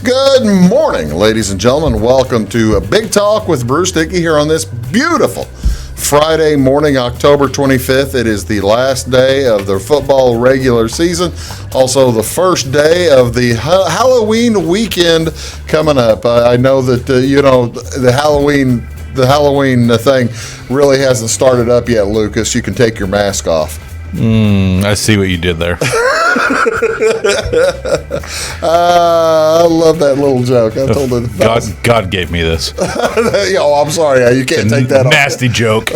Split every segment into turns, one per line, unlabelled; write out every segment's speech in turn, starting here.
Good morning, ladies and gentlemen. Welcome to a Big Talk with Bruce Dickey here on this beautiful Friday morning, October 25th. It is the last day of the football regular season. Also, the first day of the Halloween weekend coming up. I know that, the Halloween thing really hasn't started up yet, Lucas. You can take your mask off.
I see what you did there.
I love that little joke. I told it.
God gave me this.
Oh, I'm sorry. You can't take that off.
Nasty joke.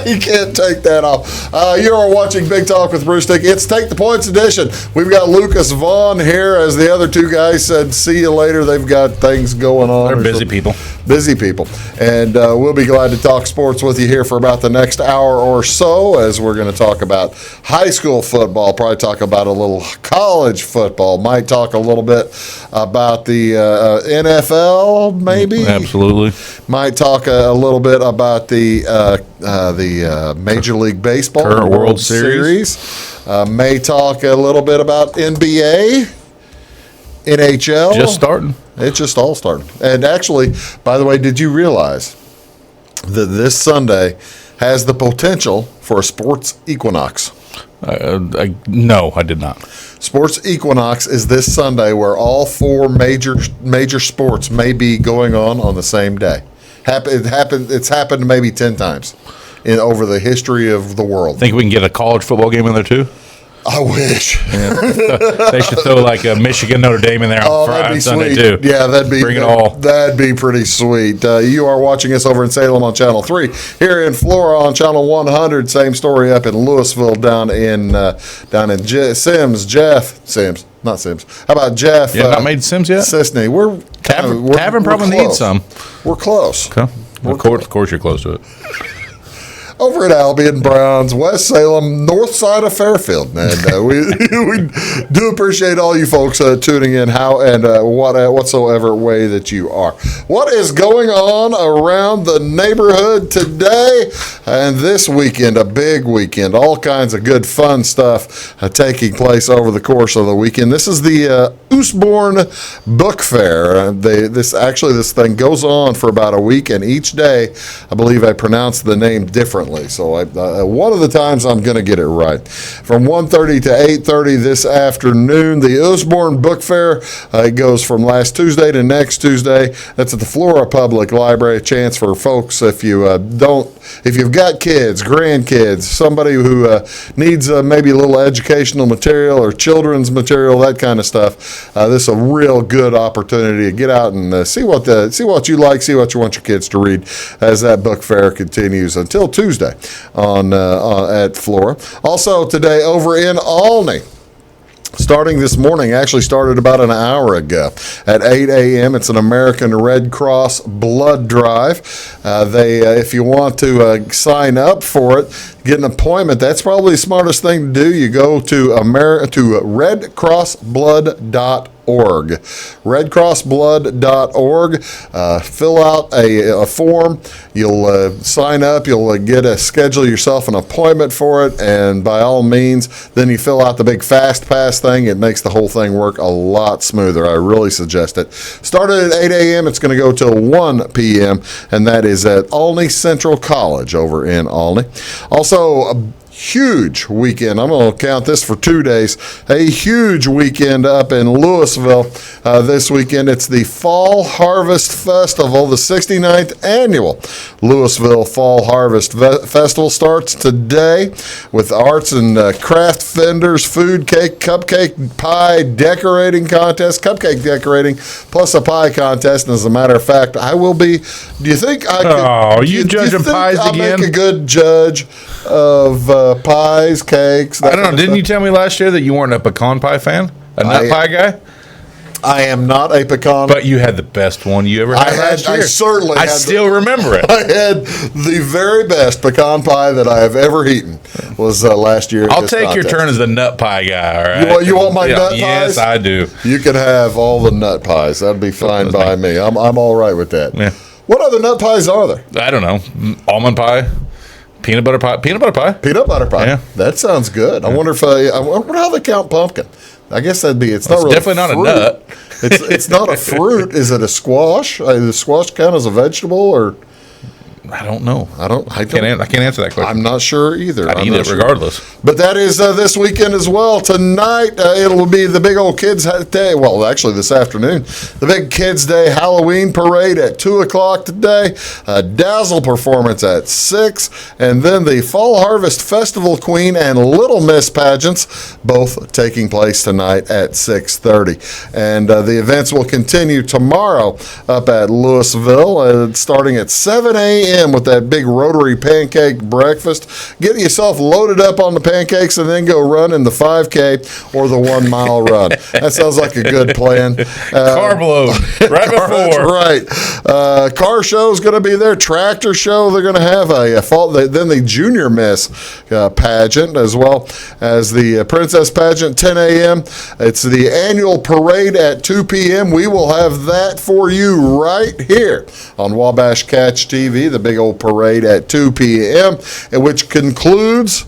You can't take that off. You are watching Big Talk with Bruce Dickey. It's Take the Points edition. We've got Lucas Vaughan here, as the other two guys said, see you later. They've got things going on.
They're busy people.
Busy people. And we'll be glad to talk sports with you here for about the next hour or so, as we're going to talk about high school football, probably talk about a little college football, might talk a little bit about the NFL, maybe.
Absolutely.
Might talk a little bit about the Major League Baseball
current World Series.
May talk a little bit about NBA, NHL.
Just starting.
It's just all starting. And actually, by the way, did you realize that this Sunday has the potential for a sports equinox?
No, I did not.
Sports equinox is this Sunday, where all four major sports may be going on the same day. It's happened maybe 10 times over the history of the world.
Think we can get a college football game in there too?
I wish.
Yeah. They should throw like a Michigan Notre Dame in there on Friday and Sunday too.
Yeah,
bring it all.
That'd be pretty sweet. You are watching us over in Salem on Channel 3, here in Flora on Channel 100. Same story up in Louisville, down in Sims. Not Sims. How about Jeff?
Yeah, not made Sims yet.
Sisney.
Tavern probably needs some.
We're close.
Okay. Of course, you're close to it.
Over at Albion Browns, West Salem, north side of Fairfield. And we do appreciate all you folks tuning in, whatsoever way that you are. What is going on around the neighborhood today and this weekend? A big weekend. All kinds of good, fun stuff taking place over the course of the weekend. This is the Usborne Book Fair. This thing goes on for about a week, and each day, I believe I pronounced the name differently. So one of the times I'm going to get it right. From 1:30 to 8:30 this afternoon, the Usborne Book Fair. It goes from last Tuesday to next Tuesday. That's at the Flora Public Library. A chance for folks, if you've got kids, grandkids, somebody who needs maybe a little educational material or children's material, that kind of stuff. This is a real good opportunity to get out and see what you like, see what you want your kids to read as that book fair continues until Tuesday at Flora. Also today over in Olney, starting this morning, actually started about an hour ago at 8 a.m. It's an American Red Cross blood drive. If you want to sign up for it, get an appointment, that's probably the smartest thing to do. You go to redcrossblood.org. redcrossblood.org. Fill out a form. You'll sign up. You'll schedule yourself an appointment for it, and by all means, then you fill out the big Fast Pass thing. It makes the whole thing work a lot smoother. I really suggest it. Started at 8 a.m. It's going to go till 1 p.m., and that is at Olney Central College over in Olney. Also, a huge weekend. I'm going to count this for 2 days. A huge weekend up in Louisville this weekend. It's the Fall Harvest Festival, the 69th annual Louisville Fall Harvest Festival starts today with arts and craft vendors, food, cake, cupcake, pie, decorating contest, cupcake decorating, plus a pie contest. And as a matter of fact, I will be. Do you think I could?
Oh, you judging pies again?
I'll make a good judge of pies, cakes.
I don't know. Didn't you tell me last year that you weren't a pecan pie fan? A nut pie guy?
I am not a pecan.
But you had the best one you ever had last year.
I certainly
I still remember it.
I had the very best pecan pie that I have ever eaten was last year.
I'll take your turn as the nut pie guy, all right?
You want my nut pies?
Yes, I do.
You can have all the nut pies. That'd be fine by me. I'm all right with that.
Yeah.
What other nut pies are there?
I don't know. Almond pie. Peanut butter pie.
Peanut butter pie.
Yeah.
That sounds good. I wonder how they count pumpkin. I guess that'd be. It's not really
definitely not
fruit.
a nut.
It's not a fruit. Is it a squash? The squash count as a vegetable, or?
I don't know.
I can't
answer that question.
I'm not sure either.
I'd eat it regardless.
But that is this weekend as well. Tonight, it'll be the big old Kids Day. Well, actually, this afternoon, the big Kids Day Halloween parade at 2 o'clock today. A Dazzle performance at 6. And then the Fall Harvest Festival Queen and Little Miss pageants, both taking place tonight at 6:30. And the events will continue tomorrow up at Louisville, starting at 7 a.m. with that big rotary pancake breakfast. Get yourself loaded up on the pancakes and then go run in the 5K or the 1 mile run. That sounds like a good plan.
Carb load right before.
Right. Car show is going to be there. Tractor show. They're going to have then the Junior Miss pageant, as well as the Princess pageant, 10 a.m. It's the annual parade at 2 p.m. We will have that for you right here on Wabash Catch TV, the big old parade at 2 p.m., which concludes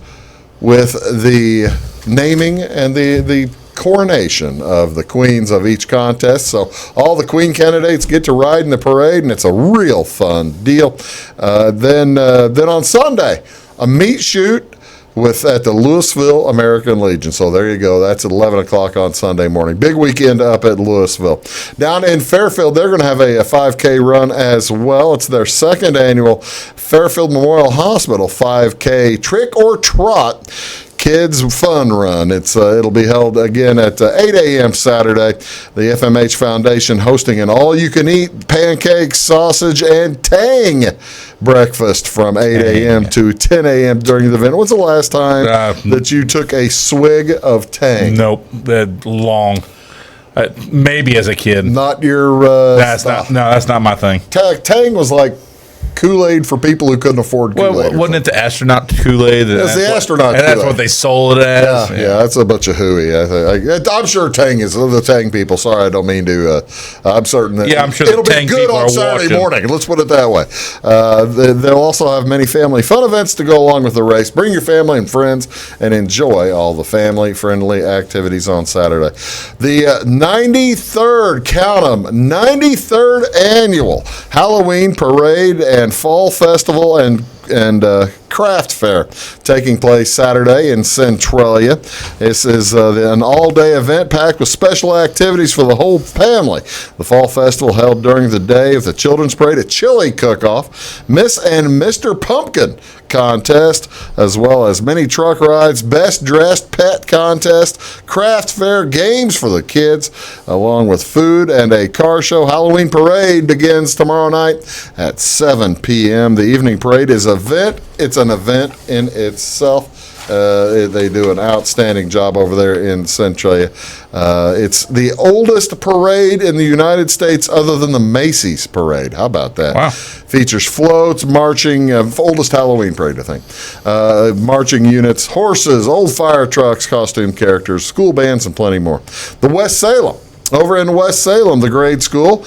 with the naming and the coronation of the queens of each contest. So all the queen candidates get to ride in the parade, and it's a real fun deal. Then on Sunday, a meat shoot at the Louisville American Legion. So there you go. That's at 11 o'clock on Sunday morning. Big weekend up at Louisville. Down in Fairfield, they're going to have a 5K run as well. It's their second annual Fairfield Memorial Hospital 5K Trick or Trot Kids Fun Run. It'll be held again at 8 a.m. Saturday. The FMH Foundation hosting an all-you-can-eat pancake, sausage, and tang breakfast from 8 a.m. to 10 a.m. during the event. When's the last time that you took a swig of tang?
Nope. Long. Maybe as a kid.
Not your
that's not my thing.
Tang was like Kool-Aid for people who couldn't afford Kool-Aid.
Well, wasn't it the astronaut Kool-Aid?
It's the astronaut
Kool-Aid. And that's what they sold it as.
Yeah, that's a bunch of hooey. I'm sure Tang is the Tang people. Sorry, I don't mean to. I'm certain that
I'm sure
it'll
the Tang
be good
people
on
are
Saturday
watching.
morning. Let's put it that way. They'll also have many family fun events to go along with the race. Bring your family and friends and enjoy all the family-friendly activities on Saturday. The 93rd, count 'em, 93rd annual Halloween Parade and Fall Festival and craft fair taking place Saturday in Centralia. This is an all-day event packed with special activities for the whole family. The Fall Festival held during the day of the Children's Parade, a chili cook-off, Miss and Mr. Pumpkin contest, as well as mini truck rides, best dressed pet contest, craft fair, games for the kids, along with food and a car show. Halloween parade begins tomorrow night at 7 p.m. The evening parade is it's an event in itself. They do an outstanding job over there in Centralia. It's the oldest parade in the United States other than the Macy's parade. How about that?
Wow.
Features floats, marching, oldest Halloween parade, I think. Marching units, horses, old fire trucks, costume characters, school bands, and plenty more. The West Salem. Over in West Salem, the grade school,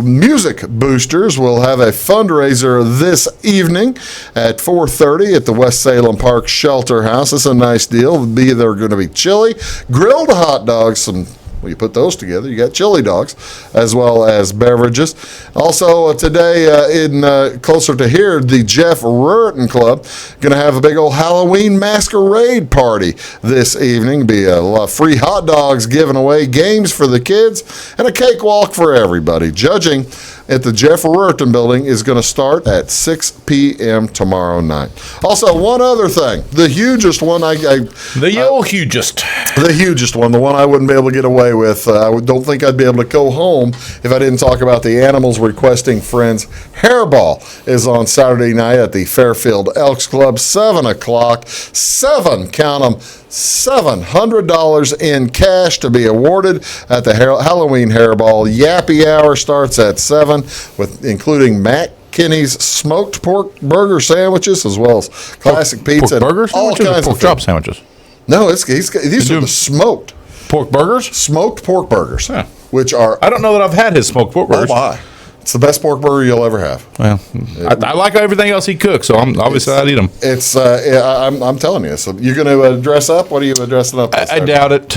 Music Boosters will have a fundraiser this evening at 4:30 at the West Salem Park Shelter House. It's a nice deal. They're going to be chili, grilled hot dogs, you put those together, you got chili dogs, as well as beverages. Also today, closer to here, the Jeff Ruritan Club going to have a big old Halloween masquerade party this evening. Be a lot of free hot dogs given away, games for the kids, and a cakewalk for everybody. Judging at the Jeff Ruritan Building is going to start at 6 p.m. tomorrow night. Also, one other thing, the hugest one, the hugest one, the one I wouldn't be able to get away with. I don't think I'd be able to go home if I didn't talk about the Animals Requesting Friends Hairball is on Saturday night at the Fairfield Elks Club, 7 o'clock. Count 'em, $700 in cash to be awarded at the Halloween Hairball. Yappy hour starts at 7, with including Matt Kinney's smoked pork burger sandwiches, as well as classic pizza.
Pork burger sandwiches, all kinds of pork chop sandwiches.
No, these are the smoked
pork burgers.
Smoked pork burgers,
Yeah.
which are.
I don't know that I've had his smoked pork burgers.
Oh my! It's the best pork burger you'll ever have.
Well, I like everything else he cooks, so obviously I'd eat them.
I'm telling you. So you're going to dress up? What are you dressing up?
I doubt it.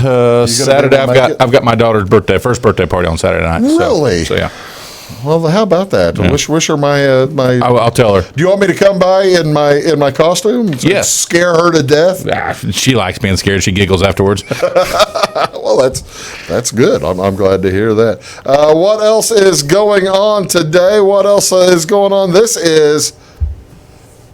Saturday, I've got my daughter's first birthday party on Saturday night.
Really?
So yeah.
Well, how about that? Yeah. Wish her my.
I'll tell her.
Do you want me to come by in my costume?
Yes.
Scare her to death.
She likes being scared. She giggles afterwards.
Well, that's good. I'm glad to hear that. What else is going on today? What else is going on? This is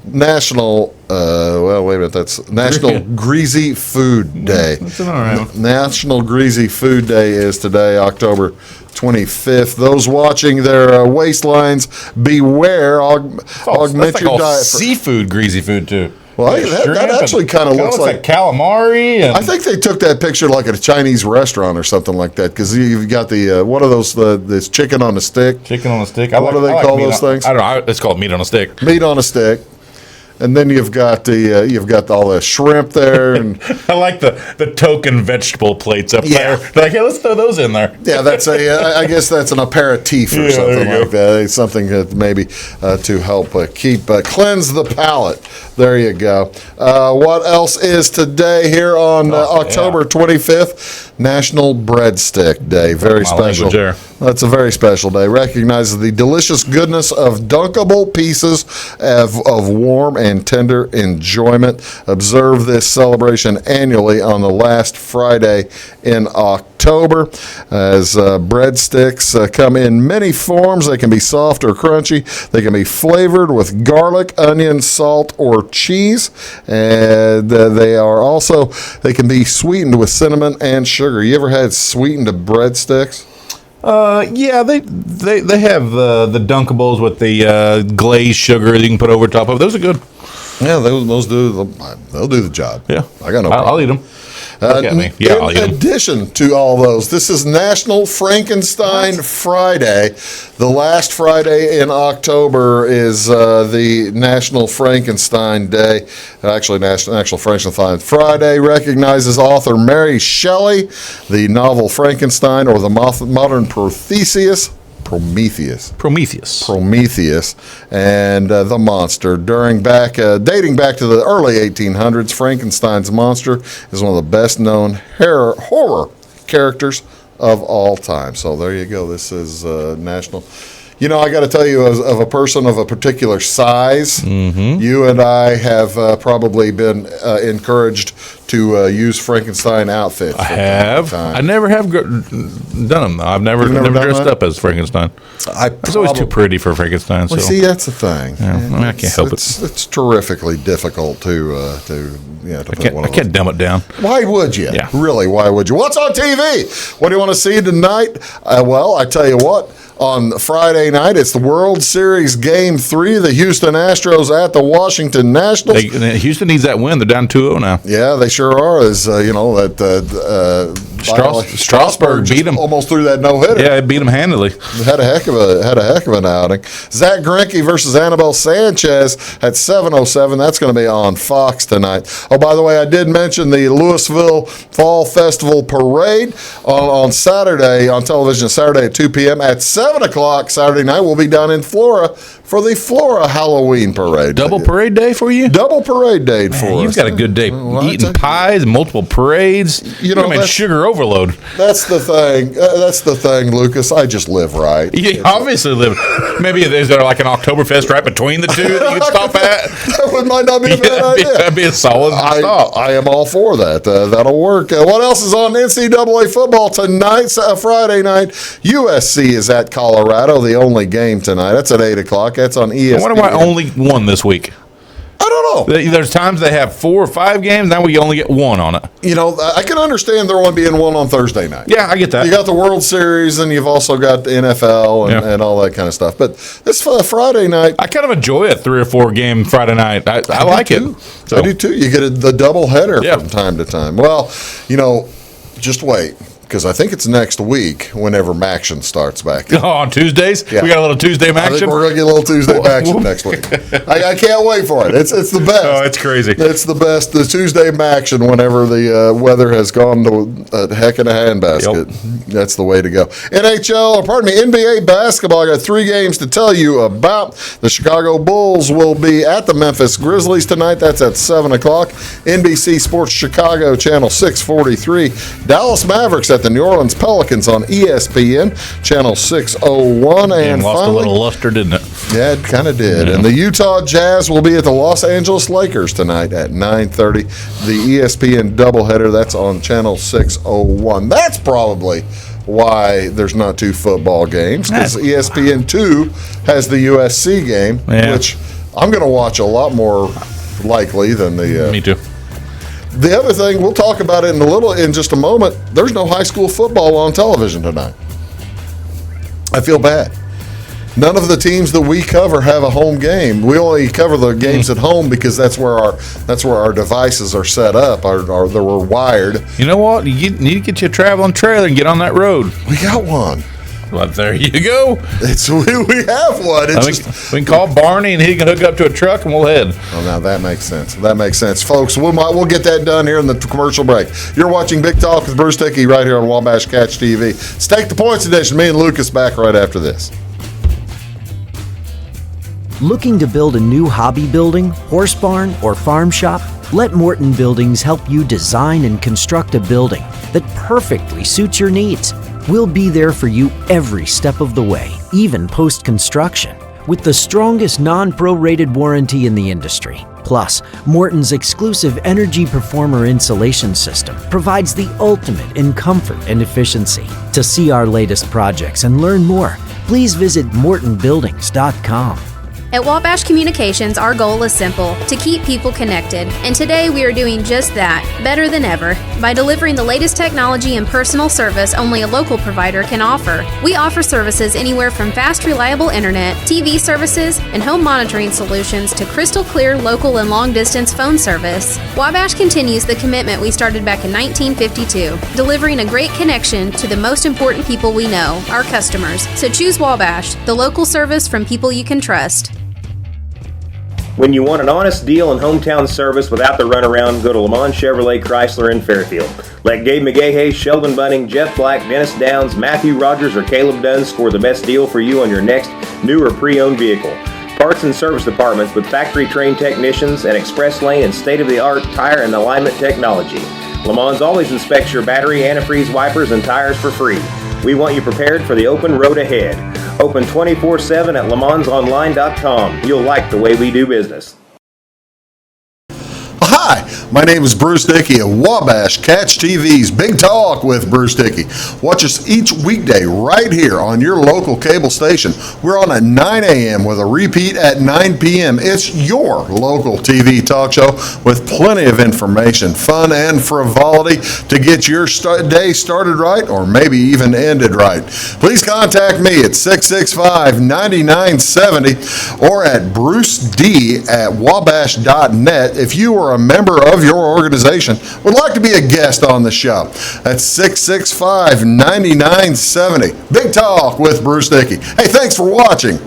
National. Well, wait a minute. That's National Greasy Food Day.
That's all right.
National Greasy Food Day is today, October 25th. Those watching their waistlines, beware. Augment your diet.
Seafood, greasy food too.
Well, that actually kind of looks like
calamari. And I
think they took that picture like at a Chinese restaurant or something like that, because you've got the what are those? This chicken on a stick.
Chicken on a stick.
What do they call those things?
I don't know. It's called meat on a stick.
Meat on a stick. And then you've got all the shrimp there, and
I like the token vegetable plates up there. They're like, hey, let's throw those in there.
Yeah, that's I guess that's an aperitif or something like that. It's something that maybe to help cleanse the palate. There you go. What else is today here on October 25th? National Breadstick Day. Very special. That's a very special day. Recognizes the delicious goodness of dunkable pieces of warm and tender enjoyment. Observe this celebration annually on the last Friday in October. As breadsticks come in many forms. They can be soft or crunchy. They can be flavored with garlic, onion, salt, or cheese. And they can be sweetened with cinnamon and sugar. You ever had sweetened breadsticks?
Yeah, they have the Dunkables with the glazed sugar that you can put over top of. Those are good.
Yeah, they'll do the job.
Yeah,
I got no problem.
I'll eat them.
In addition to all those, this is National Frankenstein Friday. The last Friday in October is the National Frankenstein Day. Actually, National Frankenstein Friday recognizes author Mary Shelley, the novel Frankenstein, or the modern Prometheus, and the monster. Dating back to the early 1800s, Frankenstein's monster is one of the best known horror characters of all time. So there you go. This is national. You know, I got to tell you, as of a person of a particular size, you and I have probably been encouraged to use Frankenstein outfits.
I have. I never have done them, though. I've never dressed up as Frankenstein. I was always too pretty for Frankenstein.
Well, see, that's the thing.
Yeah, I can't help it.
It's terrifically difficult to put one of those.
I can't dumb it down.
Why would you?
Yeah.
Really, why would you? What's on TV? What do you want to see tonight? Well, I tell you what. On Friday night, it's the World Series Game 3. The Houston Astros at the Washington Nationals.
Houston needs that win. They're down 2-0 now.
Yeah, they sure are. As
Strasburg beat them.
Almost threw that no-hitter.
Yeah, it beat them handily.
Had a heck of an outing. Zach Greinke versus Anibal Sanchez at 7:07. That's going to be on Fox tonight. Oh, by the way, I did mention the Louisville Fall Festival Parade on Saturday on television. Saturday at 2 p.m. At 7 o'clock Saturday night, we'll be down in Flora for the Flora Halloween Parade.
Double parade day for you?
Double parade day for us.
You've got a good day. Eating pies, multiple parades. Sugar overload.
That's the thing, Lucas. I just live right.
You obviously live. Maybe is there like an Oktoberfest right between the two that you can stop at?
That might not be a bad idea.
That'd be a solid stop.
I am all for that. That'll work. What else is on NCAA football tonight? Friday night, USC is at Colorado. The only game tonight. That's at 8 o'clock. That's on ESPN.
I wonder why only one this week.
I don't know.
There's times they have 4 or 5 games. Now we only get one on it.
You know, I can understand there only being one on Thursday night.
Yeah, I get that.
You got the World Series, and you've also got the NFL and all that kind of stuff. But this Friday night,
I kind of enjoy a 3 or 4 game Friday night. I like it.
So. I do too. You get the double header from time to time. Well, just wait. because I think it's next week whenever Maction starts back.
Oh, on Tuesdays?
Yeah.
We got a little Tuesday
I think
Maction?
we're going to get a little Tuesday Maction next week. I can't wait for it. It's the best.
Oh, it's crazy.
It's the best. The Tuesday Maction whenever the weather has gone to a heck in a handbasket. Yep. That's the way to go. NBA basketball. I got 3 games to tell you about. The Chicago Bulls will be at the Memphis Grizzlies tonight. That's at 7 o'clock. NBC Sports Chicago, Channel 643. Dallas Mavericks at the New Orleans Pelicans on ESPN, Channel 601. And
lost
finally,
a little luster, didn't it?
Yeah, it kind of did. Yeah. And the Utah Jazz will be at the Los Angeles Lakers tonight at 9:30. The ESPN doubleheader, that's on Channel 601. That's probably why there's not 2 football games, because ESPN2 has the USC game, which I'm going to watch a lot more likely than the...
Me too.
The other thing, we'll talk about it in just a moment, there's no high school football on television tonight. I feel bad. None of the teams that we cover have a home game. We only cover the games at home because that's where our devices are set up. They were wired.
You know what? You need to get you a traveling trailer and get on that road.
We got one.
Well, there you go.
We have one.
We can call Barney and he can hook up to a truck and we'll head.
Oh, now that makes sense. That makes sense, folks. We'll get that done here in the commercial break. You're watching Big Talk with Bruce Dickey right here on Wabash Catch TV. Stake the Points edition. Me and Lucas back right after this.
Looking to build a new hobby building, horse barn, or farm shop? Let Morton Buildings help you design and construct a building that perfectly suits your needs. We'll be there for you every step of the way, even post-construction, with the strongest non-prorated warranty in the industry. Plus, Morton's exclusive Energy Performer insulation system provides the ultimate in comfort and efficiency. To see our latest projects and learn more, please visit mortonbuildings.com.
At Wabash Communications, our goal is simple: to keep people connected. And today we are doing just that, better than ever, by delivering the latest technology and personal service only a local provider can offer. We offer services anywhere from fast, reliable internet, TV services, and home monitoring solutions to crystal clear local and long-distance phone service. Wabash continues the commitment we started back in 1952, delivering a great connection to the most important people we know, our customers. So choose Wabash, the local service from people you can trust.
When you want an honest deal and hometown service without the runaround, go to Lamont Chevrolet Chrysler in Fairfield. Let Gabe McGahey, Sheldon Bunning, Jeff Black, Dennis Downs, Matthew Rogers, or Caleb Dunn score the best deal for you on your next new or pre-owned vehicle. Parts and service departments with factory-trained technicians and express lane and state-of-the-art tire and alignment technology. Lamont always inspects your battery, antifreeze, wipers, and tires for free. We want you prepared for the open road ahead. Open 24/7 at LeMansOnline.com. You'll like the way we do business.
Hi, my name is Bruce Dickey of Wabash Catch TV's Big Talk with Bruce Dickey. Watch us each weekday right here on your local cable station. We're on at 9 a.m. with a repeat at 9 p.m. It's your local TV talk show with plenty of information, fun, and frivolity to get your day started right or maybe even ended right. Please contact me at 665-9970 or at bruced@wabash.net if you are a member of your organization would like to be a guest on the show. That's 665-9970. Big Talk with Bruce Dickey. Hey, thanks for watching.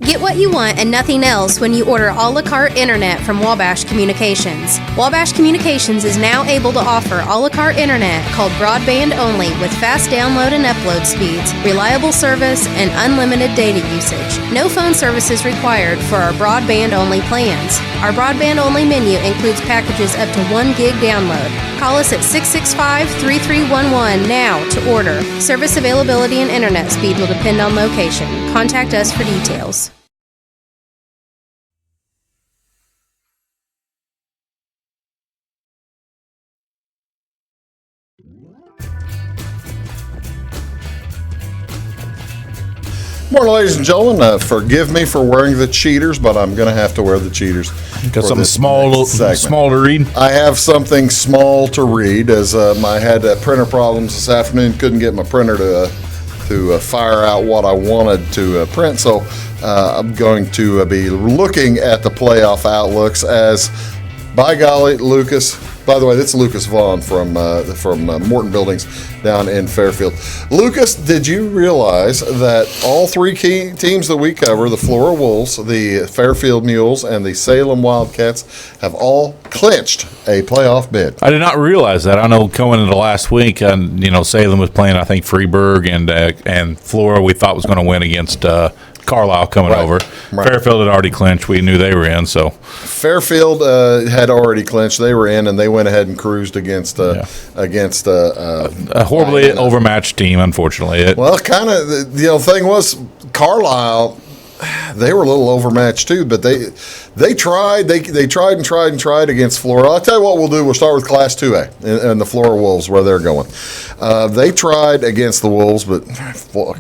Get what you want and nothing else when you order a la carte internet from Wabash Communications. Wabash Communications is now able to offer a la carte internet called broadband only with fast download and upload speeds, reliable service, and unlimited data usage. No phone services required for our broadband only plans. Our broadband only menu includes packages up to 1 gig download. Call us at 665-3311 now to order. Service availability and internet speed will depend on location. Contact us for details.
Morning, ladies and gentlemen. Forgive me for wearing the cheaters, but I'm going to have to wear the cheaters.
Got something small to read?
I have something small to read, as I had printer problems this afternoon. Couldn't get my printer to fire out what I wanted to print, so I'm going to be looking at the playoff outlooks as By golly, Lucas. By the way, that's Lucas Vaughan from Morton Buildings down in Fairfield. Lucas, did you realize that all three key teams that we cover, the Flora Wolves, the Fairfield Mules, and the Salem Wildcats, have all clinched a playoff bid?
I did not realize that. I know going into last week, Salem was playing, I think, Freeburg, and Flora we thought was going to win against Carlisle coming over. Right. Fairfield had already clinched. We knew they were in. So
Fairfield had already clinched. They were in, and they went ahead and cruised against a
horribly overmatched team, unfortunately.
Well, kind of. The thing was, Carlisle, they were a little overmatched too, but they tried and tried against Flora. I'll tell you what we'll do. We'll start with Class 2A and the Flora Wolves, where they're going. They tried against the Wolves, but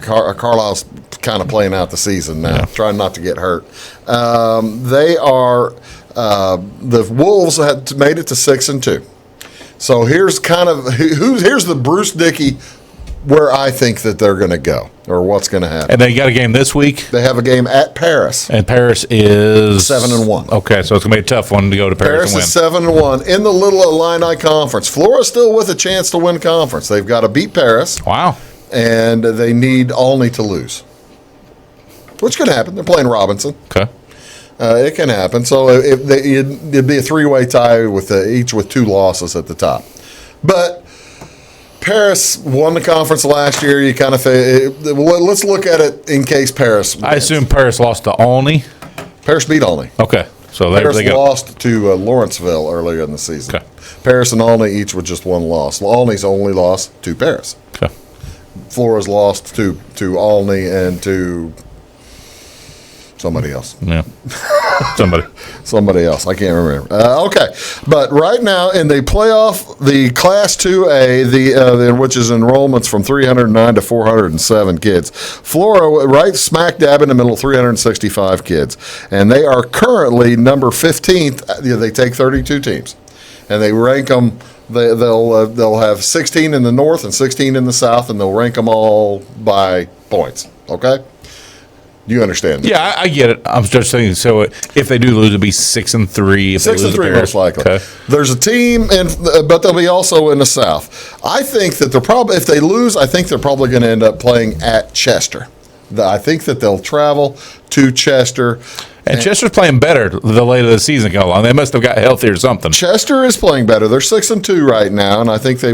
Carlisle's kind of playing out the season now, trying not to get hurt. The Wolves had made it to 6-2. So here's the Bruce Dickey where I think that they're going to go, or what's going to happen.
And they got a game this week?
They have a game at Paris.
And Paris is
7-1.
Okay, so it's going to be a tough one to go to Paris and win.
Paris is 7-1 in the Little Illini Conference. Florida's still with a chance to win conference. They've got to beat Paris.
Wow.
And they need Olney to lose, which can happen. They're playing Robinson.
Okay.
It can happen. So it'd be a three-way tie with each with 2 losses at the top. But Paris won the conference last year. You kind of let's look at it in case Paris wins.
I assume Paris lost to Olney.
Paris beat Olney.
Okay, so
Paris
they go.
Lost to Lawrenceville earlier in the season.
Okay.
Paris and Olney each with just 1 loss. Olney's only lost to Paris.
Okay.
Flora's lost to Olney and to somebody else.
Yeah.
Somebody else. I can't remember. Okay. But right now in the playoff, the Class 2A, which is enrollments from 309 to 407 kids, Flora right smack dab in the middle, 365 kids. And they are currently number 15th. They take 32 teams. And they rank them. They'll have 16 in the north and 16 in the south, and they'll rank them all by points. Okay? Do you understand that?
Yeah, I get it. I'm just saying. So if they do lose, it'll be 6-3.
6-3 most likely. Okay. There's a team, but they'll be also in the South. I think that if they lose, I think they're probably going to end up playing at Chester. I think that they'll travel to Chester.
And Chester's playing better the later the season goes along. They must have got healthy or something.
Chester is playing better. They're 6-2 right now, and I think they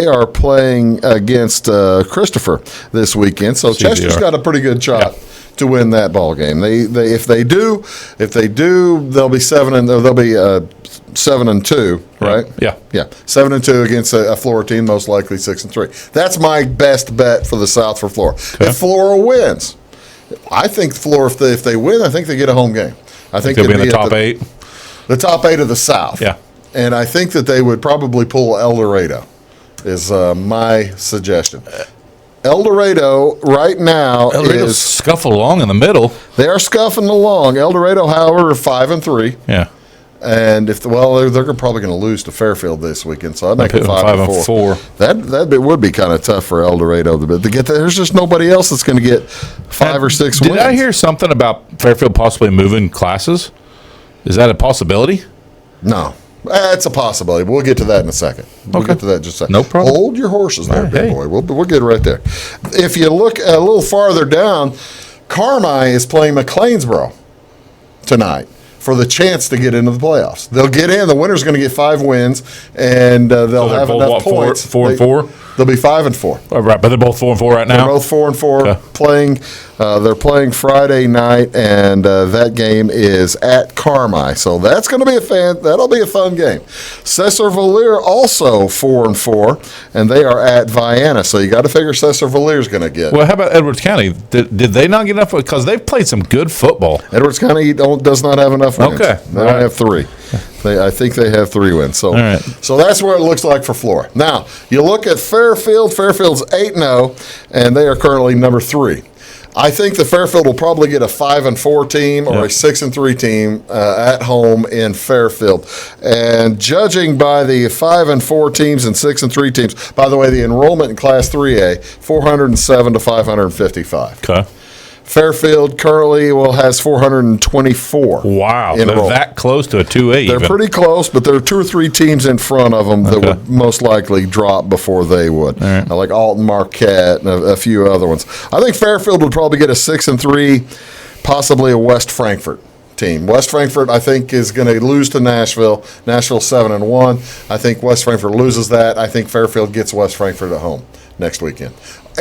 are playing against Christopher this weekend. So Chester's got a pretty good shot to win that ball game. If they do, they'll be 7-2, right?
Yeah.
7-2 against a Flora team, most likely 6-3. That's my best bet for the South for Flora. Okay. If Flora wins, I think Flora, if they win, I think they get a home game. I think
they'll be in the top 8.
The top 8 of the South.
Yeah.
And I think that they would probably pull El Dorado, is my suggestion. El Dorado right now
is scuffle along in the middle.
They are scuffing along. El Dorado, however, are 5-3.
Yeah.
And they're probably going to lose to Fairfield this weekend, so I'd make it
5-4.
That would be kind of tough for El Dorado to get that. There's just nobody else that's going to get 5 or 6 wins.
Did I hear something about Fairfield possibly moving classes? Is that a possibility?
No. It's a possibility, but we'll get to that in a second. We'll get to that in just a second.
No problem.
Hold your horses there, big boy. We'll get right there. If you look a little farther down, Carmi is playing McLeansboro tonight for the chance to get into the playoffs. They'll get in. The winner's going to get 5 wins, and they'll have enough points.
4-4?
They'll be 5-4.
Oh, right, but they're both 4-4 right now.
They're both 4-4. Okay. Playing. They're playing Friday night, and that game is at Carmi. So that's going to be that'll be a fun game. Cesar Valier also 4-4, and they are at Vienna. So you got to figure Cesar Valier's going to get.
Well, how about Edwards County? Did they not get enough? Because they've played some good football.
Edwards County does not have enough wins.
Okay,
they don't have 3. I think they have 3 wins. So, so that's what it looks like for Flora. Now, you look at Fairfield. Fairfield's 8-0, and they are currently number 3. I think the Fairfield will probably get a 5-4 team or a 6-3 team at home in Fairfield. And judging by the 5-4 teams and 6-3 teams, by the way, the enrollment in Class 3A, 407 to 555.
Okay.
Fairfield currently has 424.
Wow, they're
enrolled.
that close to a 2A.
They're pretty close, but there are 2 or 3 teams in front of them that would most likely drop before they would, like Alton Marquette and a few other ones. I think Fairfield would probably get a 6-3, possibly a West Frankfort team. West Frankfort, I think, is going to lose to Nashville. Nashville 7-1. I think West Frankfort loses that. I think Fairfield gets West Frankfort at home next weekend.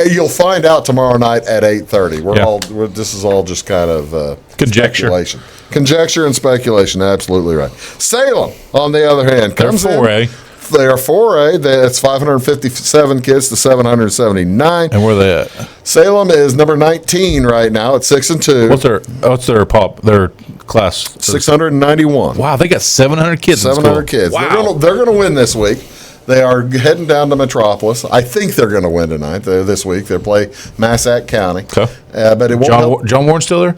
You'll find out tomorrow night at 8:30. This is all just kind of
conjecture.
Conjecture and speculation. Absolutely right. Salem, on the other hand, comes
They're 4A.
They are 4A. That's 557 kids to 779.
And where are they at?
Salem is number 19 right now at 6-2.
What's their class?
691.
Wow, they got 700 kids.
700 kids.
Wow.
They're going to win this week. They are heading down to Metropolis. I think they're going to win tonight. This week they play Massac County.
Okay.
But it won't.
John Warren's still there?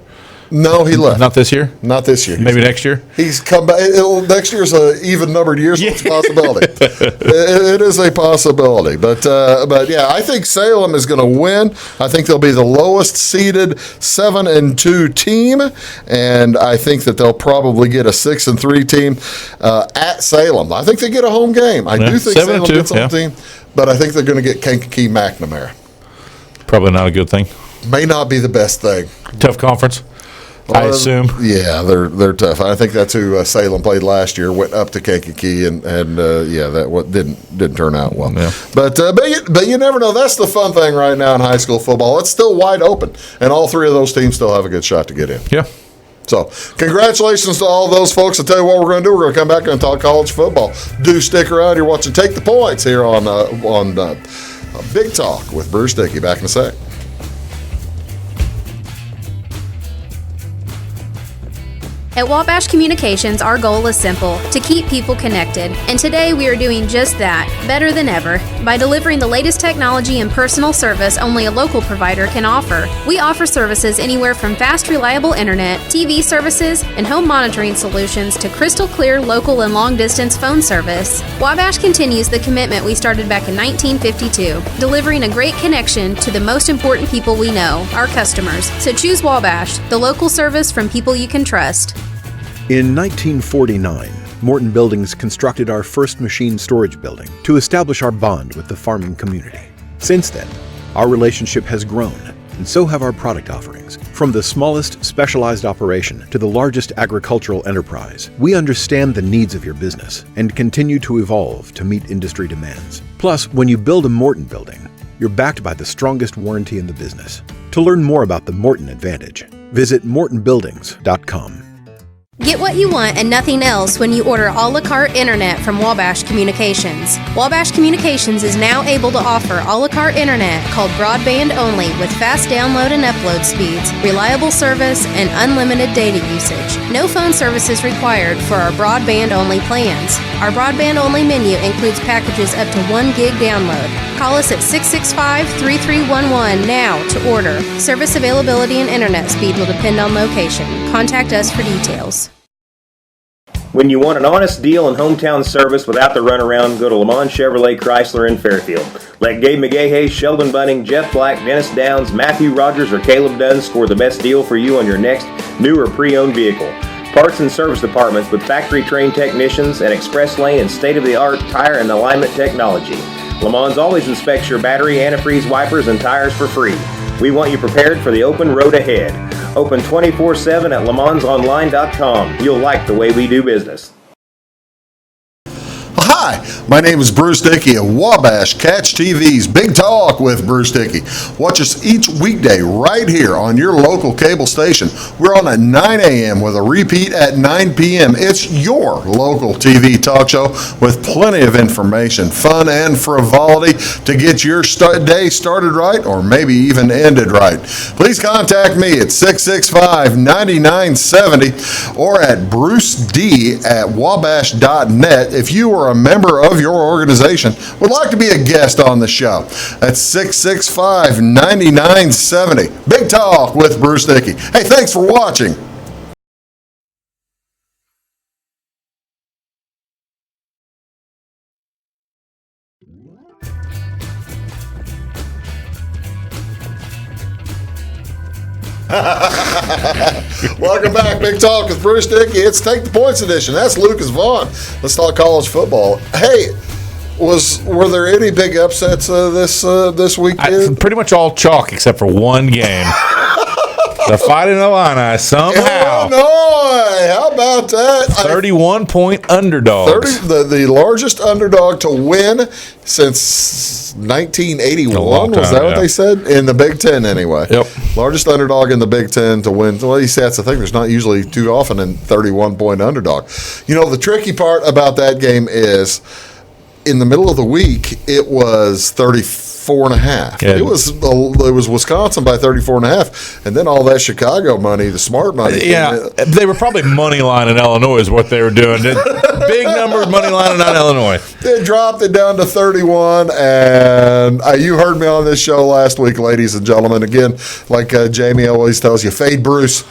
No, he left.
Not this year?
Not this year.
Maybe next year?
He's come back. Next year's an even numbered year, so it's a possibility. It is a possibility. But yeah, I think Salem is going to win. I think they'll be the lowest seeded 7-2 team, and I think that they'll probably get a 6-3 team at Salem. I think they get a home game. I do think Salem gets a home team, but I think they're going to get Kankakee McNamara.
Probably not a good thing.
May not be the best thing.
Tough conference, I assume.
Yeah, they're tough. I think that's who Salem played last year. Went up to Kankakee, and that didn't turn out well. Yeah. But you never know. That's the fun thing right now in high school football. It's still wide open, and all 3 of those teams still have a good shot to get in.
Yeah.
So, congratulations to all those folks. I'll tell you what we're going to do. We're going to come back and talk college football. Do stick around. You're watching Take the Points here on Big Talk with Bruce Dickey. Back in a sec.
At Wabash Communications, our goal is simple: to keep people connected. And today we are doing just that, better than ever, by delivering the latest technology and personal service only a local provider can offer. We offer services anywhere from fast, reliable internet, TV services, and home monitoring solutions to crystal clear local and long-distance phone service. Wabash continues the commitment we started back in 1952, delivering a great connection to the most important people we know, our customers. So choose Wabash, the local service from people you can trust.
In 1949, Morton Buildings constructed our first machine storage building to establish our bond with the farming community. Since then, our relationship has grown, and so have our product offerings. From the smallest specialized operation to the largest agricultural enterprise, we understand the needs of your business and continue to evolve to meet industry demands. Plus, when you build a Morton building, you're backed by the strongest warranty in the business. To learn more about the Morton Advantage, visit mortonbuildings.com.
Get what you want and nothing else when you order a la carte internet from Wabash Communications. Wabash Communications is now able to offer a la carte internet called broadband only with fast download and upload speeds, reliable service, and unlimited data usage. No phone service is required for our broadband only plans. Our broadband only menu includes packages up to 1 gig download. Call us at 665-3311 now to order. Service availability and internet speed will depend on location. Contact us for details.
When you want an honest deal and hometown service without the runaround, go to Lamont Chevrolet Chrysler in Fairfield. Let Gabe McGahey, Sheldon Bunning, Jeff Black, Dennis Downs, Matthew Rogers, or Caleb Dunn score the best deal for you on your next new or pre-owned vehicle. Parts and service departments with factory-trained technicians and express lane and state-of-the-art tire and alignment technology. Lamont always inspects your battery, antifreeze, wipers, and tires for free. We want you prepared for the open road ahead. Open 24/7 at LeMansOnline.com. You'll like the way we do business.
Hi, my name is Bruce Dickey of Wabash Catch TV's Big Talk with Bruce Dickey. Watch us each weekday right here on your local cable station. We're on at 9 a.m. with a repeat at 9 p.m. It's your local TV talk show with plenty of information, fun, and frivolity to get your day started right or maybe even ended right. Please contact me at 665-9970 or at bruced@wabash.net if you are a member of your organization would like to be a guest on the show. That's 665-9970. Big Talk with Bruce Dickey. Hey, thanks for watching. Welcome back, Big Talk with Bruce Dickey. It's Take the Points edition. That's Lucas Vaughan. Let's talk college football. Hey, were there any big upsets this weekend?
Pretty much all chalk except for one game. The Fighting Illini somehow.
Illinois, how about that?
31-point underdogs.
The largest underdog to win since 1981. Was that what they said? In the Big Ten, anyway.
Yep.
Largest underdog in the Big Ten to win. Well, you see, that's the thing. There's not usually too often a 31-point underdog. You know, the tricky part about that game is in the middle of the week, it was 34.5.
Yeah.
It was Wisconsin by 34.5, and then all that Chicago money, the smart money.
Yeah, they were probably money lining Illinois is what they were doing. Big number money lining on Illinois.
They dropped it down to 31, and you heard me on this show last week, ladies and gentlemen. Again, like Jamie always tells you, fade Bruce.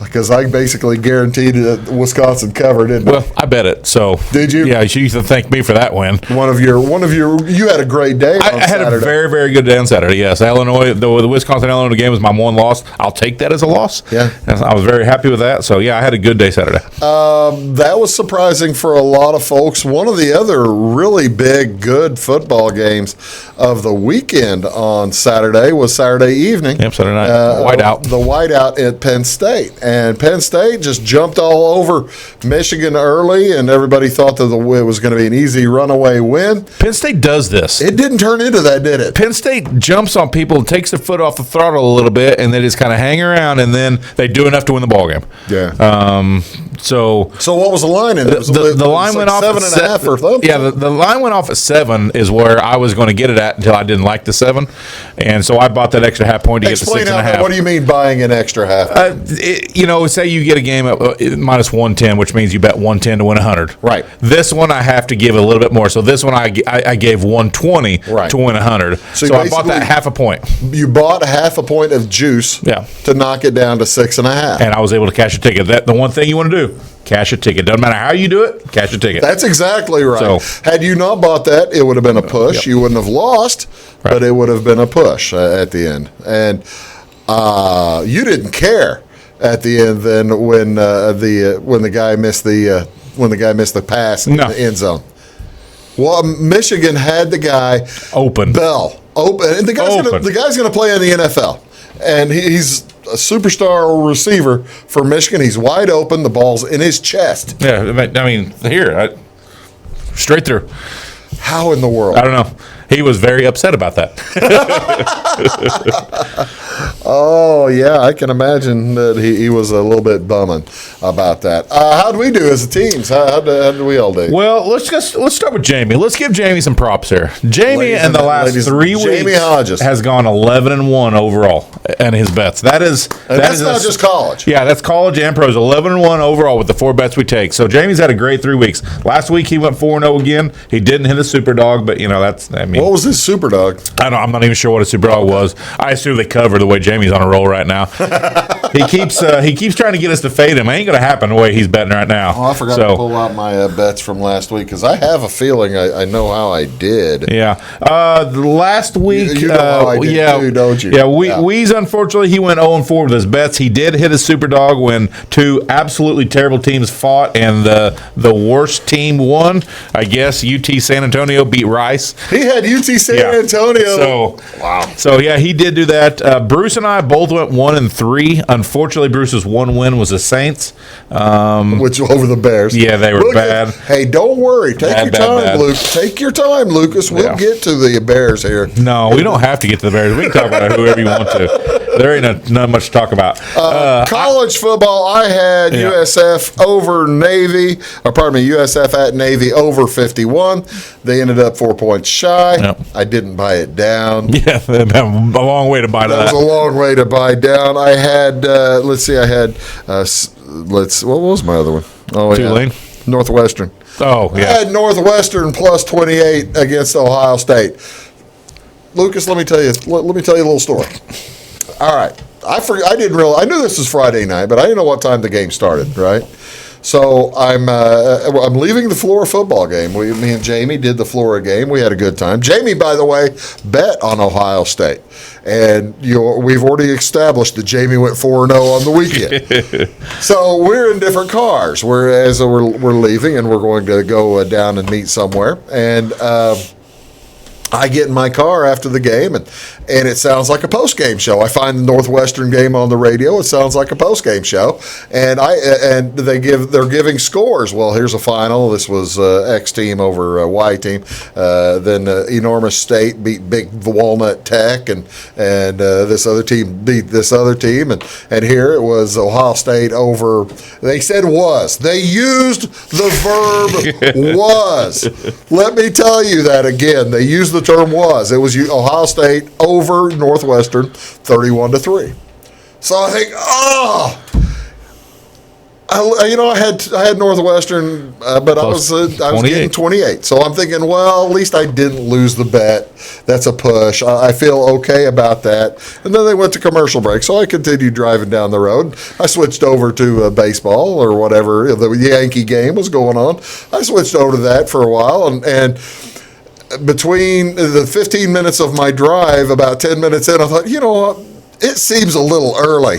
Because I basically guaranteed that Wisconsin covered it.
Well, I bet it. So
did you?
Yeah, you used to thank me for that win.
One of your. You had a great day.
I had
Saturday.
a very, very good day on Saturday. Yes, Illinois. The Wisconsin Illinois game was my one loss. I'll take that as a loss.
Yeah,
and I was very happy with that. So yeah, I had a good day Saturday.
That was surprising for a lot of folks. One of the other really big, good football games of the weekend on Saturday was Saturday evening.
Yep, Saturday night. Whiteout.
The whiteout at Penn State. And Penn State just jumped all over Michigan early, and everybody thought that it was going to be an easy runaway win.
Penn State does this.
It didn't turn into that, did it?
Penn State jumps on people, takes their foot off the throttle a little bit, and they just kind of hang around, and then they do enough to win the ballgame.
Yeah.
So
what was the line in it?
The line went off at
7.5 or something.
Yeah, the line went off at 7 is where I was going to get it at until I didn't like the 7, and so I bought that extra half point to get to 6.5.
What do you mean buying an extra half?
Say you get a game at minus 110, which means you bet 110 to win 100.
Right.
This one I have to give a little bit more. So this one I gave 120 to win 100. So I bought that half a point.
You bought half a point of juice to knock it down to 6.5.
And I was able to cash a ticket. That the one thing you want to do. Cash a ticket. Doesn't matter how you do it, cash a ticket.
That's exactly right.
So,
had you not bought that, it would have been a push. Yep. You wouldn't have lost, but it would have been a push at the end. And you didn't care at the end then when the guy missed the pass in the end zone. Well, Michigan had the guy
open.
Bell open, and the guy's going to play in the NFL, and he's a superstar receiver for Michigan. He's wide open. The ball's in his chest.
Yeah, I mean, straight through.
How in the world?
I don't know. He was very upset about that.
Oh, yeah, I can imagine that he was a little bit bumming about that. How'd we do as a team? How did we all do?
Well, let's start with Jamie. Let's give Jamie some props here. Jamie in the last 3 weeks has gone 11-1 overall in his bets. That's
not just college.
Yeah, that's college and pros. 11-1 overall with the 4 bets we take. So Jamie's had a great 3 weeks. Last week he went 4-0 again. He didn't hit a super dog, but
what was his super dog?
I'm not even sure what a super dog was. I assume they cover the way Jamie's on a roll right now. He keeps trying to get us to fade him. It ain't going to happen the way he's betting right now.
Oh, I forgot to pull out my bets from last week because I have a feeling I know how I did.
Yeah. Last week,
you know how I did too, don't you?
Yeah. Weeze, unfortunately, he went 0-4 with his bets. He did hit his super dog when 2 absolutely terrible teams fought, and the worst team won. I guess UT San Antonio beat Rice.
He had UT San Antonio.
So, wow. So, yeah, he did do that. Bruce and I both went 1-3. Unfortunately, Bruce's one win was the Saints.
Which over the Bears.
Yeah, they were bad.
Hey, don't worry. Take your time, Luke. Take your time, Lucas. We'll get to the Bears here.
No, we don't have to get to the Bears. We can talk about whoever you want to. There ain't not much to talk about.
College football, I had USF over Navy. USF at Navy over 51. They ended up 4 points shy. Yep. I didn't buy it down.
Yeah, a long way to buy that.
That was a long way to buy down. I had, what was my other one? Oh,
Tulane?
Northwestern.
Oh, yeah.
I had Northwestern plus 28 against Ohio State. Lucas, let me tell you a little story. All right. I didn't realize. I knew this was Friday night, but I didn't know what time the game started, right? So I'm leaving the Florida football game. Me and Jamie did the Florida game. We had a good time. Jamie, by the way, bet on Ohio State. And we've already established that Jamie went 4-0 on the weekend. So we're in different cars. We're leaving, and we're going to go down and meet somewhere. And I get in my car after the game, and it sounds like a post-game show. I find the Northwestern game on the radio. It sounds like a post-game show, and they're giving scores. Well, here's a final. This was X team over Y team. Then Enormous State beat Big Walnut Tech, and this other team beat this other team, and here it was Ohio State over. They said was. They used the verb was. Let me tell you that again. They used the term was. It was Ohio State over Northwestern 31-3. So I think, I had Northwestern, but I was getting 28. So I'm thinking, well, at least I didn't lose the bet. That's a push. I feel okay about that. And then they went to commercial break, so I continued driving down the road. I switched over to baseball or whatever. The Yankee game was going on. I switched over to that for a while, and between the 15 minutes of my drive, about 10 minutes in, I thought, you know what? It seems a little early.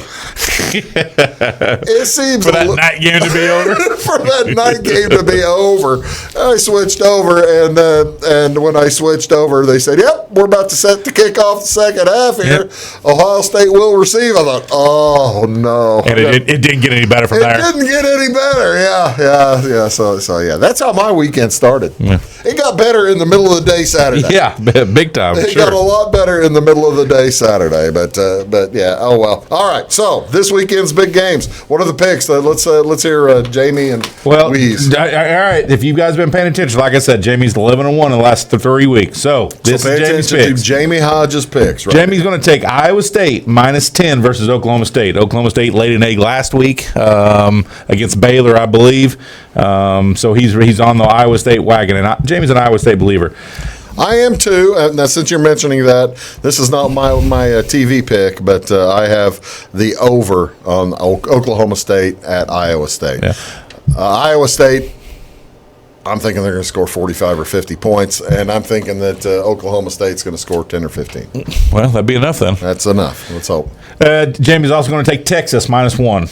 It seems
for that night game to be over.
For that night game to be over, I switched over, and when I switched over, they said, "Yep, we're about to set the kickoff the second half here. Yep. Ohio State will receive." I thought, "Oh no!"
And it didn't get any better from there.
It didn't get any better. Yeah. So yeah, that's how my weekend started. Yeah. It got better in the middle of the day Saturday.
Yeah, big time.
It got a lot better in the middle of the day Saturday, but yeah. Oh well. All right. So this weekend's big games. What are the picks? Let's hear Jamie and Weeze.
All right. If you guys have been paying attention, like I said, Jamie's 11-1 in the last 3 weeks. So this is Jamie's picks.
Jamie Hodges picks. Right?
Jamie's going to take Iowa State -10 versus Oklahoma State. Oklahoma State laid an egg last week against Baylor, I believe. So he's on the Iowa State wagon, and Jamie's an Iowa State believer.
I am too. Now, since you're mentioning that, this is not my TV pick, but I have the over on Oklahoma State at Iowa State. Yeah. Iowa State, I'm thinking they're going to score 45 or 50 points, and I'm thinking that Oklahoma State's going to score 10 or 15.
Well, that'd be enough then.
That's enough. Let's hope.
Jamie's also going to take Texas -1.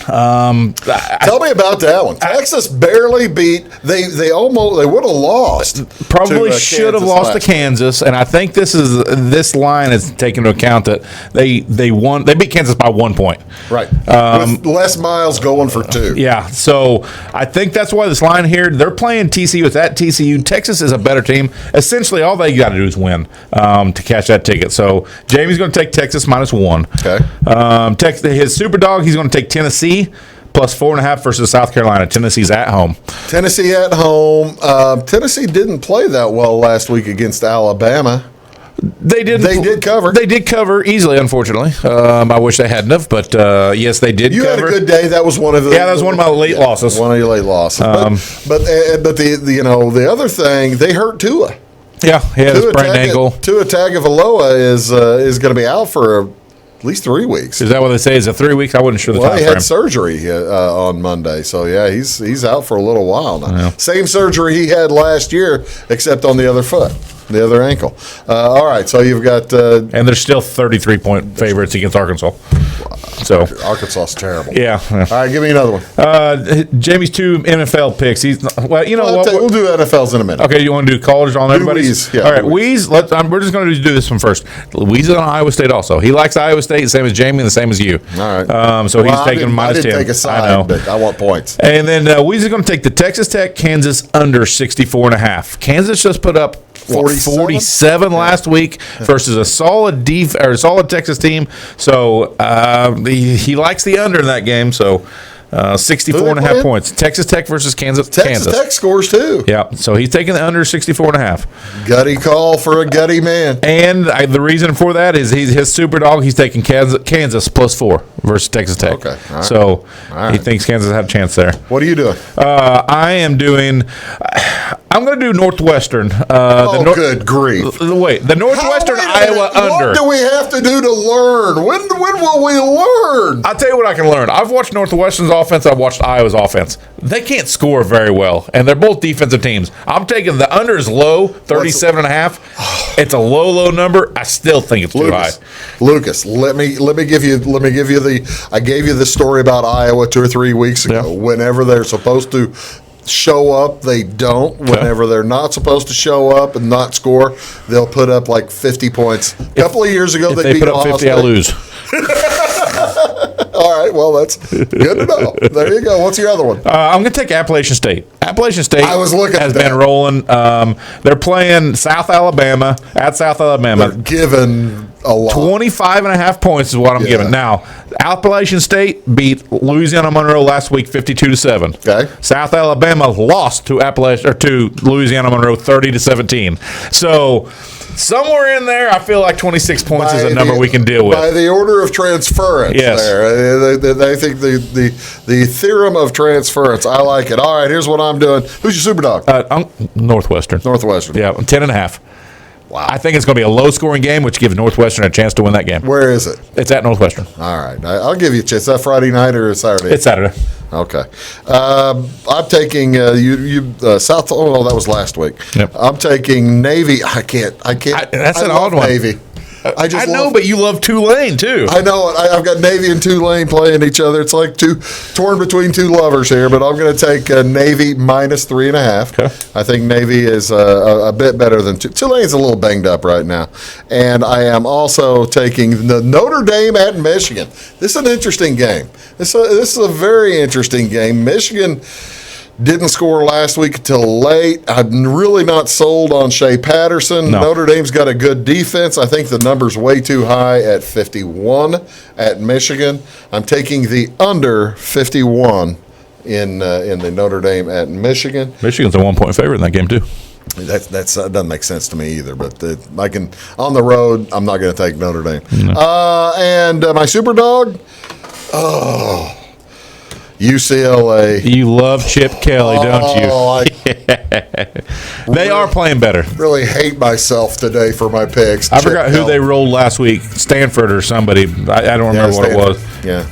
Tell me about that one. Texas barely beat. They would have lost.
Probably should have lost to Kansas, and I think this line is taking into account that they beat Kansas by 1 point.
Right. With Les Miles going for 2.
Yeah. So I think that's why this line here. They're playing TCU. It's at TCU. Texas is a better team. Essentially, all they got to do is win to catch that ticket. So Jamie's going to take Texas -1.
Okay.
His super dog, he's going to take Tennessee +4.5 versus South Carolina. Tennessee's at home.
Tennessee at home. Tennessee didn't play that well last week against Alabama.
They did
cover.
They did cover easily, unfortunately. I wish they hadn't have, but yes, they did.
You
cover.
Had a good day. That was one of the.
Yeah, that was one of my late losses.
One of your late losses. But the other thing, they hurt Tua.
Yeah, he had a sprained ankle.
Tua Tagovailoa is going to be out for at least 3 weeks.
Is that what they say? Is it 3 weeks? I wasn't sure the time frame.
He had surgery on Monday, so yeah, he's out for a little while now. Yeah. Same surgery he had last year, except on the other foot, the other ankle. All right, so you've got
and they're still 33-point favorites against Arkansas. So
Arkansas is terrible.
Yeah.
All right, give me another one.
Jamie's 2 NFL picks. What?
We'll do NFLs in a minute.
Okay, you want to do college on everybody?
Yeah,
all right, Weeze. We're just going to do this one first. Weeze is on Iowa State also. He likes Iowa State, the same as Jamie, and the same as you.
All right.
So he's taking -10.
I didn't take a side, but I want points.
And then Weeze is going to take the Texas Tech Kansas under 64.5. Kansas just put up 47 last week versus a solid Texas team. So he likes the under in that game. So 64.5 points. Texas Tech versus Kansas.
Texas Tech scores too.
Yeah. So he's taking the under 64.5.
Gutty call for a gutty man.
And the reason for that is his super dog. He's taking Kansas +4 versus Texas Tech.
Okay. All right.
So he thinks Kansas had a chance there.
What are you doing?
I am doing. I'm going to do Northwestern.
Good grief.
Wait, the Northwestern Iowa under.
What do we have to do to learn? When will we learn?
I'll tell you what I can learn. I've watched Northwestern's offense. I've watched Iowa's offense. They can't score very well, and they're both defensive teams. I'm taking the under is low, 37.5. It's a low number. I still think it's too high.
Lucas, let me give you I gave you the story about Iowa 2 or 3 weeks ago.
Yeah.
Whenever they're supposed to show up, they don't. Whenever they're not supposed to show up and not score, they'll put up like 50 points. A couple of years ago,
they put up 50, I lose.
All right, well, that's good to know. There you go. What's your other one?
I'm going to take Appalachian State. Appalachian State has been rolling. They're playing South Alabama at South Alabama.
They're given a lot.
25.5 points is what I'm giving. Now, Appalachian State beat Louisiana Monroe last week 52-7.
Okay.
South Alabama lost to Louisiana Monroe 30-17. So somewhere in there, I feel like 26 points is a number we can deal with.
By the order of transference,
yes.
They think the theorem of transference. I like it. All right, here's what I'm doing. Who's your super dog?
Northwestern.
Yeah,
10.5.
Wow.
I think it's going to be a low-scoring game, which gives Northwestern a chance to win that game.
Where is it?
It's at Northwestern.
All right. I'll give you a chance. Is that Friday night or Saturday?
It's Saturday.
Okay. I'm taking South. Oh, no, that was last week.
Yep.
I'm taking Navy. I can't.
That's an odd one.
Navy. I know,
but you love Tulane, too.
I know it. I've got Navy and Tulane playing each other. It's like torn between two lovers here, but I'm going to take Navy minus 3.5.
Okay.
I think Navy is a bit better than Tulane's a little banged up right now. And I am also taking the Notre Dame at Michigan. This is an interesting game. This is a very interesting game. Michigan didn't score last week until late. I'm really not sold on Shea Patterson.
No.
Notre Dame's got a good defense. I think the number's way too high at 51 at Michigan. I'm taking the under 51 in the Notre Dame at Michigan.
Michigan's a 1-point favorite in that game, too.
That doesn't make sense to me either. But I can on the road. I'm not going to take Notre Dame. No. And my super dog. Oh. UCLA.
You love Chip Kelly, don't you? They are playing better.
Really hate myself today for my picks.
I forgot who they rolled last week. Stanford or somebody. I don't remember what it was.
Yeah.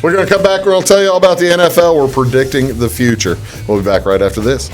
We're going to come back. We're going to tell you all about the NFL. We're predicting the future. We'll be back right after this.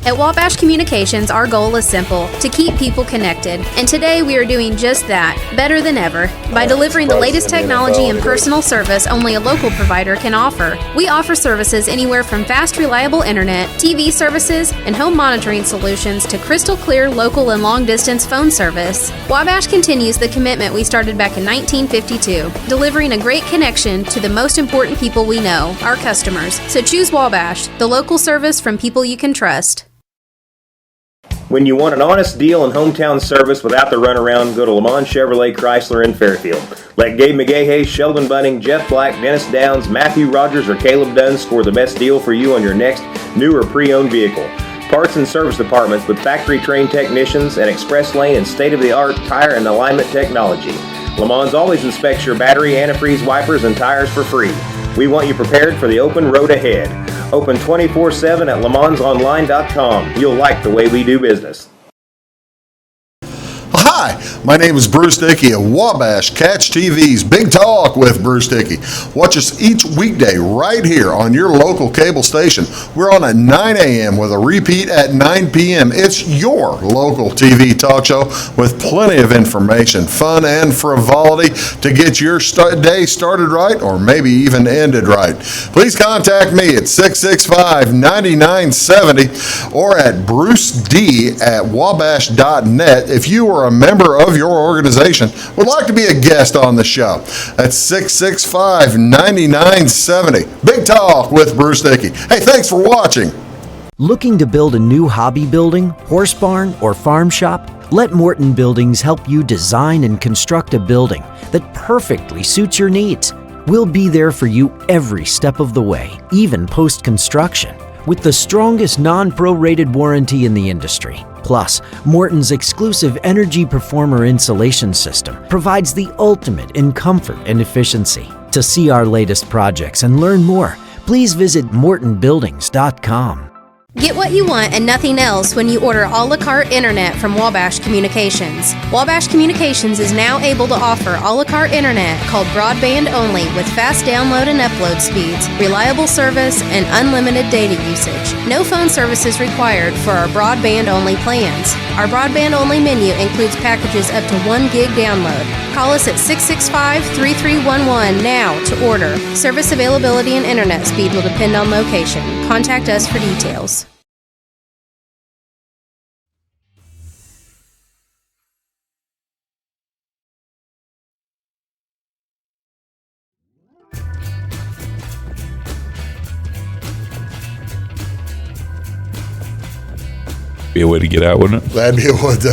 At Wabash Communications, our goal is simple, to keep people connected. And today we are doing just that, better than ever, by delivering the latest technology and personal service only a local provider can offer. We offer services anywhere from fast, reliable internet, TV services, and home monitoring solutions to crystal clear local and long-distance phone service. Wabash continues the commitment we started back in 1952, delivering a great connection to the most important people we know, our customers. So choose Wabash, the local service from people you can trust.
When you want an honest deal and hometown service without the runaround, go to Lamont Chevrolet Chrysler in Fairfield. Let Gabe McGahey, Sheldon Bunning, Jeff Black, Dennis Downs, Matthew Rogers, or Caleb Dunn score the best deal for you on your next new or pre-owned vehicle. Parts and service departments with factory-trained technicians and express lane and state-of-the-art tire and alignment technology. Lamont always inspects your battery, antifreeze, wipers, and tires for free. We want you prepared for the open road ahead. Open 24/7 at LeMansOnline.com. You'll like the way we do business.
Hi, my name is Bruce Dickey of Wabash Catch TV's Big Talk with Bruce Dickey. Watch us each weekday right here on your local cable station. We're on at 9 a.m. with a repeat at 9 p.m. It's your local TV talk show with plenty of information, fun, and frivolity to get your day started right or maybe even ended right. Please contact me at 665-9970 or at bruced@wabash.net if you are a member of your organization would like to be a guest on the show. That's 665-9970. Big Talk with Bruce Dickey. Hey, thanks for watching.
Looking to build a new hobby building, horse barn, or farm shop? Let Morton Buildings help you design and construct a building that perfectly suits your needs. We'll be there for you every step of the way, even post-construction, with the strongest non-prorated warranty in the industry. Plus, Morton's exclusive Energy Performer insulation system provides the ultimate in comfort and efficiency. To see our latest projects and learn more, please visit mortonbuildings.com.
Get what you want and nothing else when you order a la carte internet from Wabash Communications. Wabash Communications is now able to offer a la carte internet called broadband only with fast download and upload speeds, reliable service, and unlimited data usage. No phone service is required for our broadband only plans. Our broadband only menu includes packages up to 1 gig download. Call us at 665-3311 now to order. Service availability and internet speed will depend on location. Contact us for details.
Be a way to get out, wouldn't it?
That'd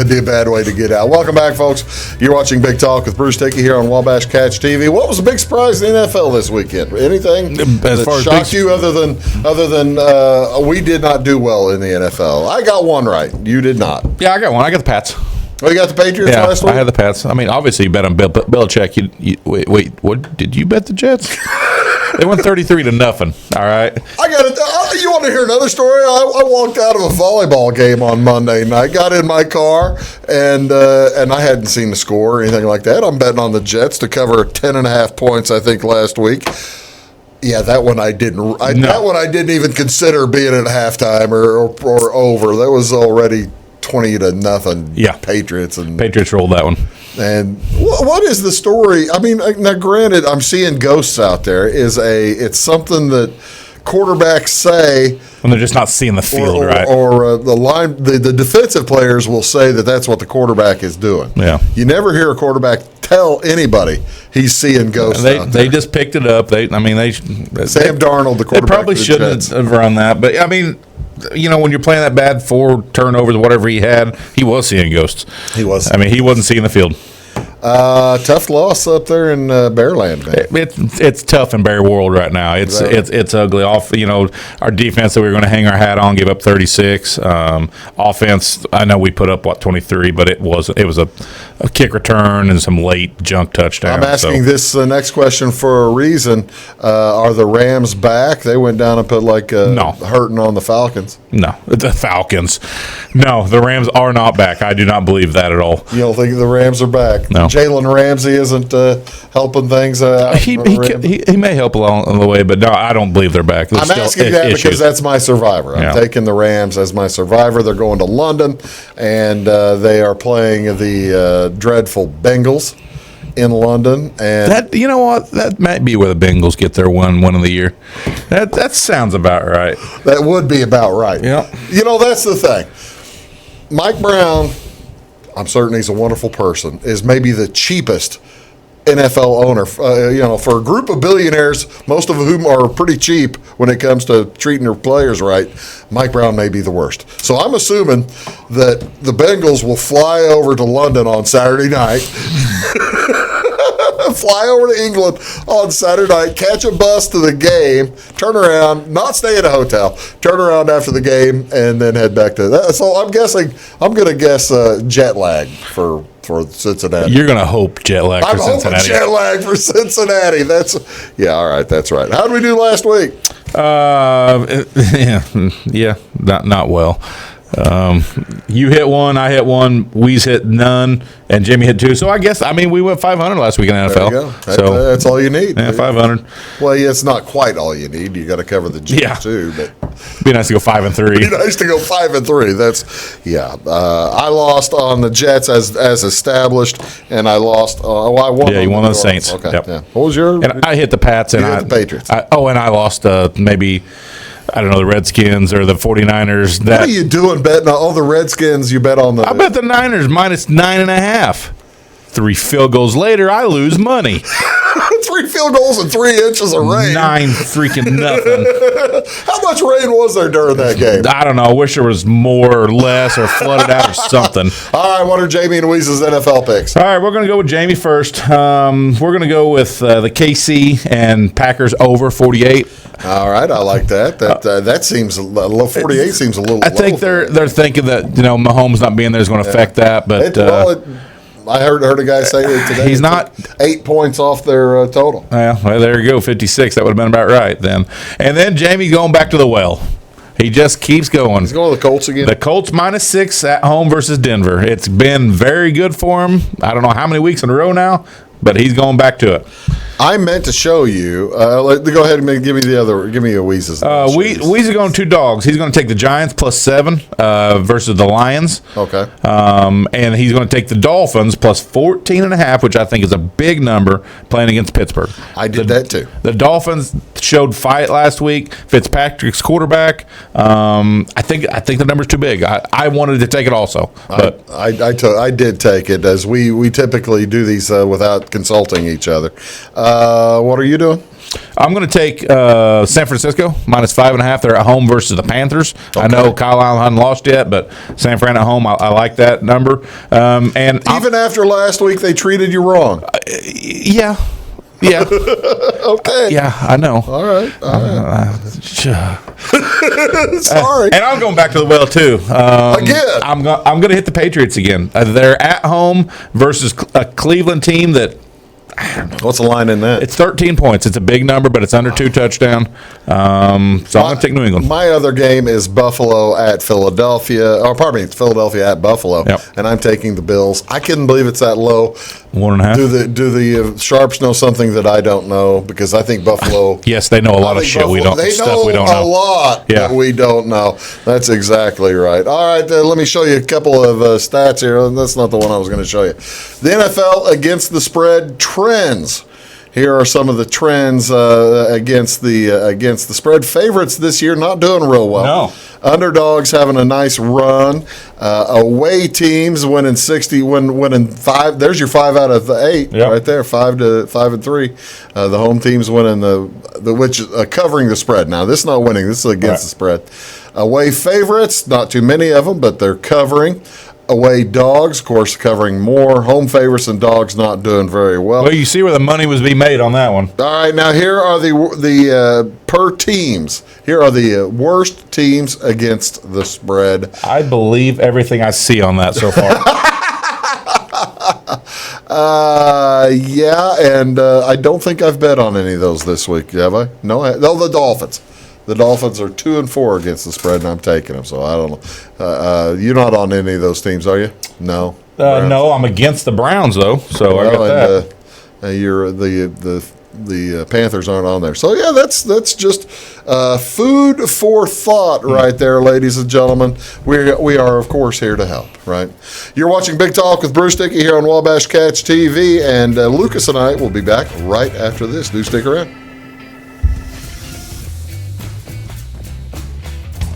be a bad way to get out. Welcome back, folks. You're watching Big Talk with Bruce Dickey here on Wabash Catch TV. What was the big surprise in the NFL this weekend? Anything
As far
that
as
shocked you other than we did not do well in the NFL? I got one right. You did not.
Yeah, I got one. I got the Pats.
Oh, you got the Patriots
Yeah,
last week?
I had the Pats. I mean, obviously, you bet on Belichick. Wait, what? Did you bet the Jets? They won 33-0. All right.
I got it. You want to hear another story? I walked out of a volleyball game on Monday night, got in my car, and I hadn't seen the score or anything like that. I'm betting on the Jets to cover 10.5 points, I think, last week. Yeah, that one I didn't. That one I didn't even consider being at halftime or over. That was already 20-0.
Yeah,
Patriots
rolled that one.
And what is the story? I mean, now granted, I'm seeing ghosts out there. It's something that quarterbacks say
when they're just not seeing the field, right?
Or the defensive players will say that that's what the quarterback is doing.
Yeah,
you never hear a quarterback tell anybody he's seeing ghosts.
They just picked it up. Sam
Darnold, the quarterback,
they probably shouldn't have run that, but I mean, you know, when you're playing that bad, 4 turnovers, whatever he had, he was seeing ghosts.
He was.
I mean, he wasn't seeing the field.
Tough loss up there in Bearland, man.
It's tough in Bear World right now. It's ugly. Our defense that we were going to hang our hat on gave up 36. Offense, I know we put up 23, but it was a kick return and some late junk touchdowns.
I'm asking this next question for a reason. Are the Rams back? They went down and put hurting on the Falcons.
No, the Falcons. No, the Rams are not back. I do not believe that at all.
You don't think the Rams are back?
No.
Jalen Ramsey isn't helping things out.
He may help along the way, but no, I don't believe they're back.
I'm asking that because that's my survivor. I'm taking the Rams as my survivor. They're going to London, and they are playing the dreadful Bengals in London. And
that, you know what, that might be where the Bengals get their one of the year. That sounds about right.
That would be about right.
Yeah.
You know, that's the thing. Mike Brown, I'm certain he's a wonderful person, is maybe the cheapest NFL owner. For a group of billionaires, most of whom are pretty cheap when it comes to treating their players right, Mike Brown may be the worst. So I'm assuming that the Bengals will fly over to London on Saturday night, fly over to England on Saturday night, catch a bus to the game, turn around, not stay at a hotel, turn around after the game, and then head back to that. So I'm going to guess jet lag for Cincinnati.
You're going to hope jet lag for Cincinnati.
I'm hoping jet lag for Cincinnati. All right, that's right. How did we do last week?
Not well. You hit one, I hit one, Weez hit none, and Jimmy hit 2. So I guess, we went 500 last week in the NFL.
There you go. That's all you need.
Yeah, 500.
Well, it's not quite all you need. You got to cover the G's too. But
be nice to go 5-3.
Be nice to go 5-3. I lost on the Jets as established, and I lost. I won.
Yeah, you won on the Saints.
Okay.
Yep.
Yeah. What was your?
And I hit the Pats and
hit the Patriots.
And I lost maybe. I don't know, the Redskins or the 49ers.
What are you doing betting on all the Redskins? You bet on the...
I bet the Niners minus 9.5. 3 field goals later, I lose money.
3 field goals and 3 inches of rain.
9 freaking nothing.
How much rain was there during that game?
I don't know. I wish there was more or less or flooded out or something.
All right, what are Jamie and Weeze's NFL picks?
All right, we're going to go with Jamie first. We're going to go with the KC and Packers over 48.
All right, I like that. That seems a little. 48 seems a little.
I think they're thinking that Mahomes not being there is going to affect that, but
I heard a guy say it today.
He's not
8 points off their total.
Yeah, well, there you go, 56. That would have been about right then. And then Jamie going back to the well. He just keeps going.
He's going to the Colts again.
The Colts -6 at home versus Denver. It's been very good for him. I don't know how many weeks in a row now, but he's going back to it.
I meant to show you. Go ahead and give me the other. Give me a Weeze's.
Weeze's going 2 dogs. He's going to take the Giants +7 versus the Lions.
Okay.
And he's going to take the Dolphins +14.5, which I think is a big number, playing against Pittsburgh.
I did that too.
The Dolphins showed fight last week. Fitzpatrick's quarterback. I think the number's too big. I wanted to take it also, but
I did take it, as we typically do these without consulting each other. What are you doing?
I'm going to take San Francisco -5.5. They're at home versus the Panthers. Okay. I know Kyle Allen hasn't lost yet, but San Fran at home, I like that number. And
even after last week, they treated you wrong.
Yeah. Okay. Yeah, I know.
All right. Sorry.
And I'm going back to the well too.
Again.
I'm going to hit the Patriots again. They're at home versus a Cleveland team that.
What's the line in that?
It's 13 points. It's a big number, but it's under 2 touchdowns. So I'm going to take New England.
My other game is Buffalo at Philadelphia. Or pardon me, it's Philadelphia at Buffalo.
Yep.
And I'm taking the Bills. I couldn't believe it's that low.
1.5.
Do the Sharps know something that I don't know? Because I think Buffalo.
Yes, they know a lot of shit we don't.
They
stuff we don't
know
know.
a lot that we don't know. That's exactly right. All right, let me show you a couple of stats here. That's not the one I was going to show you. The NFL against the spread trends. Here are some of the trends against the spread. Favorites this year not doing real well.
No.
Underdogs having a nice run. Away teams winning 5. There's your 5 out of the 8 right there. 5 and 3. The home teams winning which covering the spread. Now this is not winning. This is against the spread. Away favorites, not too many of them, but they're covering. Away dogs, of course, covering more. Home favorites and dogs not doing very well.
Well, you see where the money was being made on that one.
All right, now here are the per teams. Here are the worst teams against the spread.
I believe everything I see on that so far.
And I don't think I've bet on any of those this week, have I? No, the Dolphins. The Dolphins are 2-4 against the spread, and I'm taking them. So I don't know. You're not on any of those teams, are you? No.
No, I'm against the Browns though. So I got that.
You're the Panthers aren't on there. So yeah, that's just food for thought right there, ladies and gentlemen. We are of course here to help. Right. You're watching Big Talk with Bruce Dickey here on Wabash Catch TV, and Lucas and I will be back right after this. Do stick around.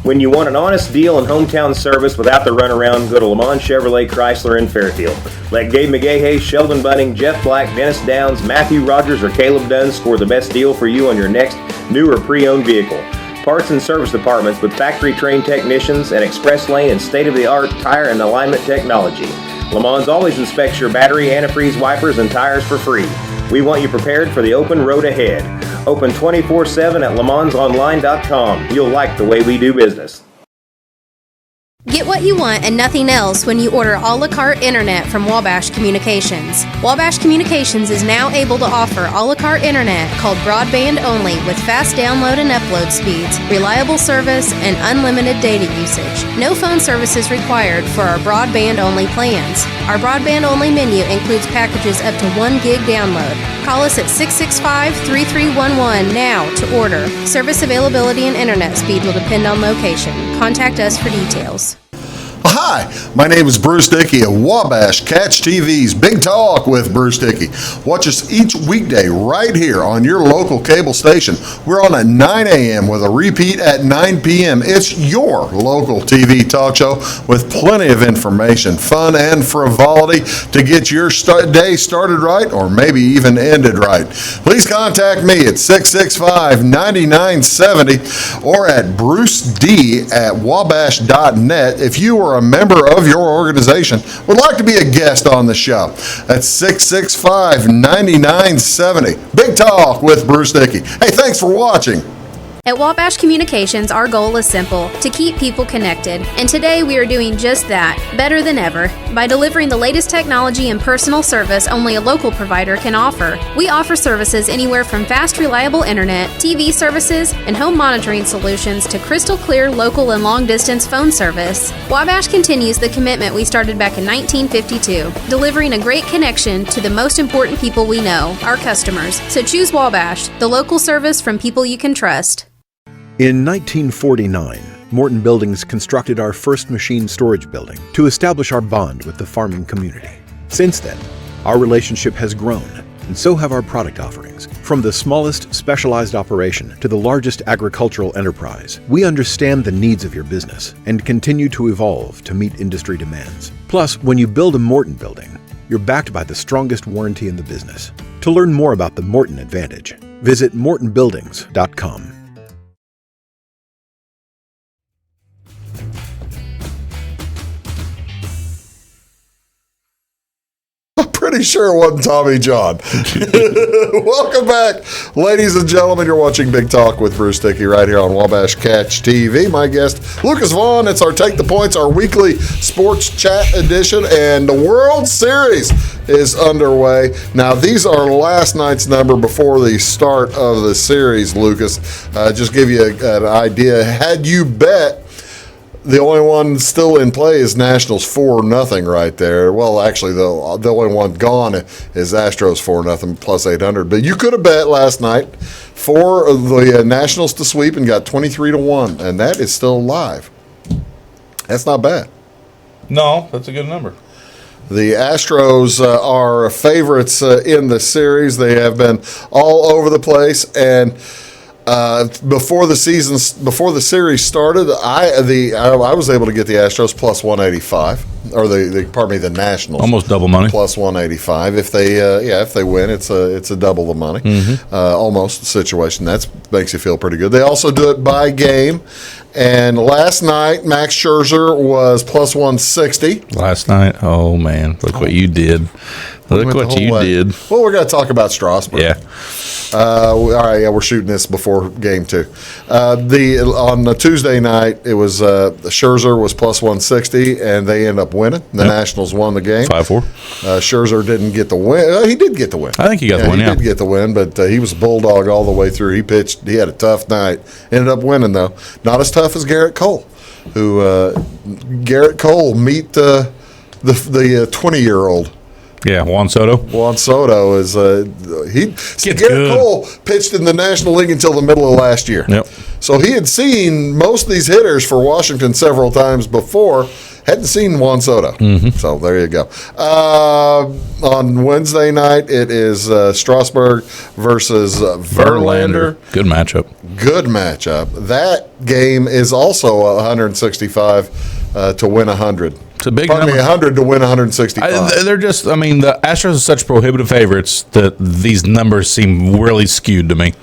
When you want an honest deal and hometown service without the runaround, go to Lamont Chevrolet Chrysler in Fairfield. Let Gabe McGahey, Sheldon Bunning, Jeff Black, Dennis Downs, Matthew Rogers, or Caleb Dunn score the best deal for you on your next new or pre-owned vehicle. Parts and service departments with factory-trained technicians and express lane and state-of-the-art tire and alignment technology. Lamont always inspects your battery, antifreeze, wipers, and tires for free. We want you prepared for the open road ahead. Open 24/7 at LeMansOnline.com. You'll like the way we do business.
Get what you want and nothing else when you order a la carte internet from Wabash Communications. Wabash Communications is now able to offer a la carte internet called broadband only with fast download and upload speeds, reliable service, and unlimited data usage. No phone service is required for our broadband only plans. Our broadband only menu includes packages up to 1 gig download. Call us at 665-3311 now to order. Service availability and internet speed will depend on location. Contact us for details.
Hi, my name is Bruce Dickey of Wabash Catch TV's Big Talk with Bruce Dickey. Watch us each weekday right here on your local cable station. We're on at 9 a.m. with a repeat at 9 p.m. It's your local TV talk show with plenty of information, fun, and frivolity to get your day started right or maybe even ended right. Please contact me at 665-9970 or at bruced@wabash.net if you are a member of your organization would like to be a guest on the show. That's 665-9970. Big Talk with Bruce Dickey. Hey, thanks for watching.
At Wabash Communications, our goal is simple: to keep people connected. And today we are doing just that, better than ever, by delivering the latest technology and personal service only a local provider can offer. We offer services anywhere from fast, reliable internet, TV services, and home monitoring solutions to crystal clear local and long-distance phone service. Wabash continues the commitment we started back in 1952, delivering a great connection to the most important people we know, our customers. So choose Wabash, the local service from people you can trust.
In 1949, Morton Buildings constructed our first machine storage building to establish our bond with the farming community. Since then, our relationship has grown, and so have our product offerings. From the smallest specialized operation to the largest agricultural enterprise, we understand the needs of your business and continue to evolve to meet industry demands. Plus, when you build a Morton building, you're backed by the strongest warranty in the business. To learn more about the Morton Advantage, visit mortonbuildings.com.
Pretty sure it wasn't Tommy John. Welcome back, ladies and gentlemen. You're watching Big Talk with Bruce Dickey right here on Wabash Catch TV. My guest, Lucas Vaughan. It's our Take the Points, our weekly sports chat edition, and the World Series is underway. Now, these are last night's number before the start of the series, Lucas. Just give you an idea. Had you bet, the only one still in play is Nationals 4-0 right there. Well, actually, the only one gone is Astros 4-0 plus 800. But you could have bet last night for the Nationals to sweep and got 23-1, and that is still live. That's not bad.
No, that's a good number.
The Astros are favorites in the series. They have been all over the place, and before the series started, I was able to get the Astros plus 185, or the Nationals
almost double money,
plus 185. If they win, it's a double the money, almost situation. That makes you feel pretty good. They also do it by game, and last night Max Scherzer was plus 160.
Last night, oh man, look what you did! Look what you did.
Well, we're going to talk about Strasburg.
Yeah.
All right, yeah, we're shooting this before game 2. On the Tuesday night, it was Scherzer was plus 160, and they end up winning. The Nationals won the game
5-4.
Scherzer didn't get the win. He did get the win.
I think he got the win.
He did get the win, but he was a bulldog all the way through. He pitched. He had a tough night. Ended up winning though. Not as tough as Garrett Cole, meet the 20-year-old.
Yeah, Juan Soto.
Juan Soto is Garrett Cole pitched in the National League until the middle of last year.
Yep.
So he had seen most of these hitters for Washington several times before. Hadn't seen Juan Soto. So there you go. On Wednesday night, it is Strasburg versus Verlander.
Good matchup.
Good matchup. That game is also 165 to win 100.
It's a big number.
100 to win 165.
They're just, the Astros are such prohibitive favorites that these numbers seem really skewed to me.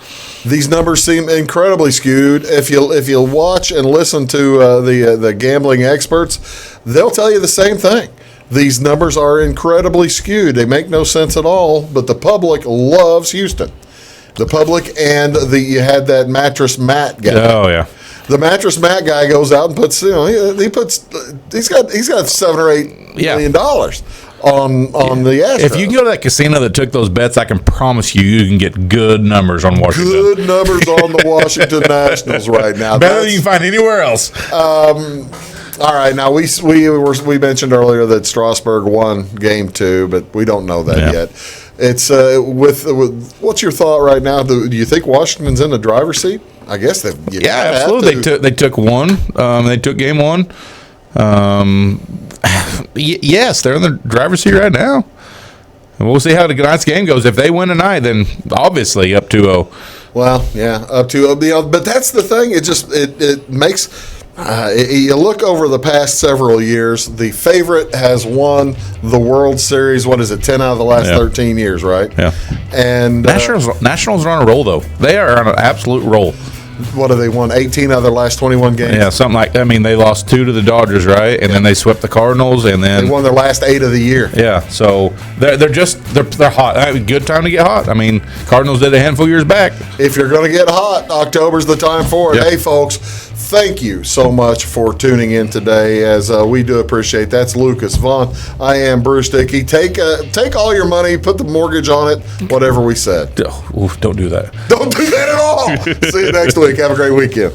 These numbers seem incredibly skewed. If you'll watch and listen to the gambling experts, they'll tell you the same thing. These numbers are incredibly skewed. They make no sense at all, but the public loves Houston. The public and you had that Mattress Matt guy.
Oh, yeah.
The Mattress Matt guy goes out and puts, he's got $7 or $8 million on the Astros.
If you can go to that casino that took those bets, I can promise you can get good numbers on Washington.
Good numbers on the Washington Nationals right now.
Better than you can find anywhere else.
All right, now we mentioned earlier that Strasburg won game 2, but we don't know that yet. It's with what's your thought right now? Do you think Washington's in the driver's seat? I guess
absolutely. They took one. They took game 1. Yes, they're in the driver's seat right now. And we'll see how tonight's game goes. If they win tonight, then obviously up 2-0.
Well, yeah, up 2-0. But that's the thing. It makes. You look over the past several years, the favorite has won the World Series, 10 out of the last 13 years, right?
Yeah.
And
Nationals are on a roll, though. They are on an absolute roll.
what have they won? 18 out of their last 21 games.
Yeah, something like. I mean, they lost 2 to the Dodgers, right? And then they swept the Cardinals, and then
They won their last 8 of the year.
Yeah, so they're hot. Good time to get hot. I mean, Cardinals did a handful of years back.
If you're going to get hot, October's the time for it.
Yeah.
Hey, folks, thank you so much for tuning in today, as we do appreciate. That's Lucas Vaughan. I am Bruce Dickey. Take all your money, put the mortgage on it, whatever we said.
Don't do that.
Don't do that at all. See you next week. Have a great weekend.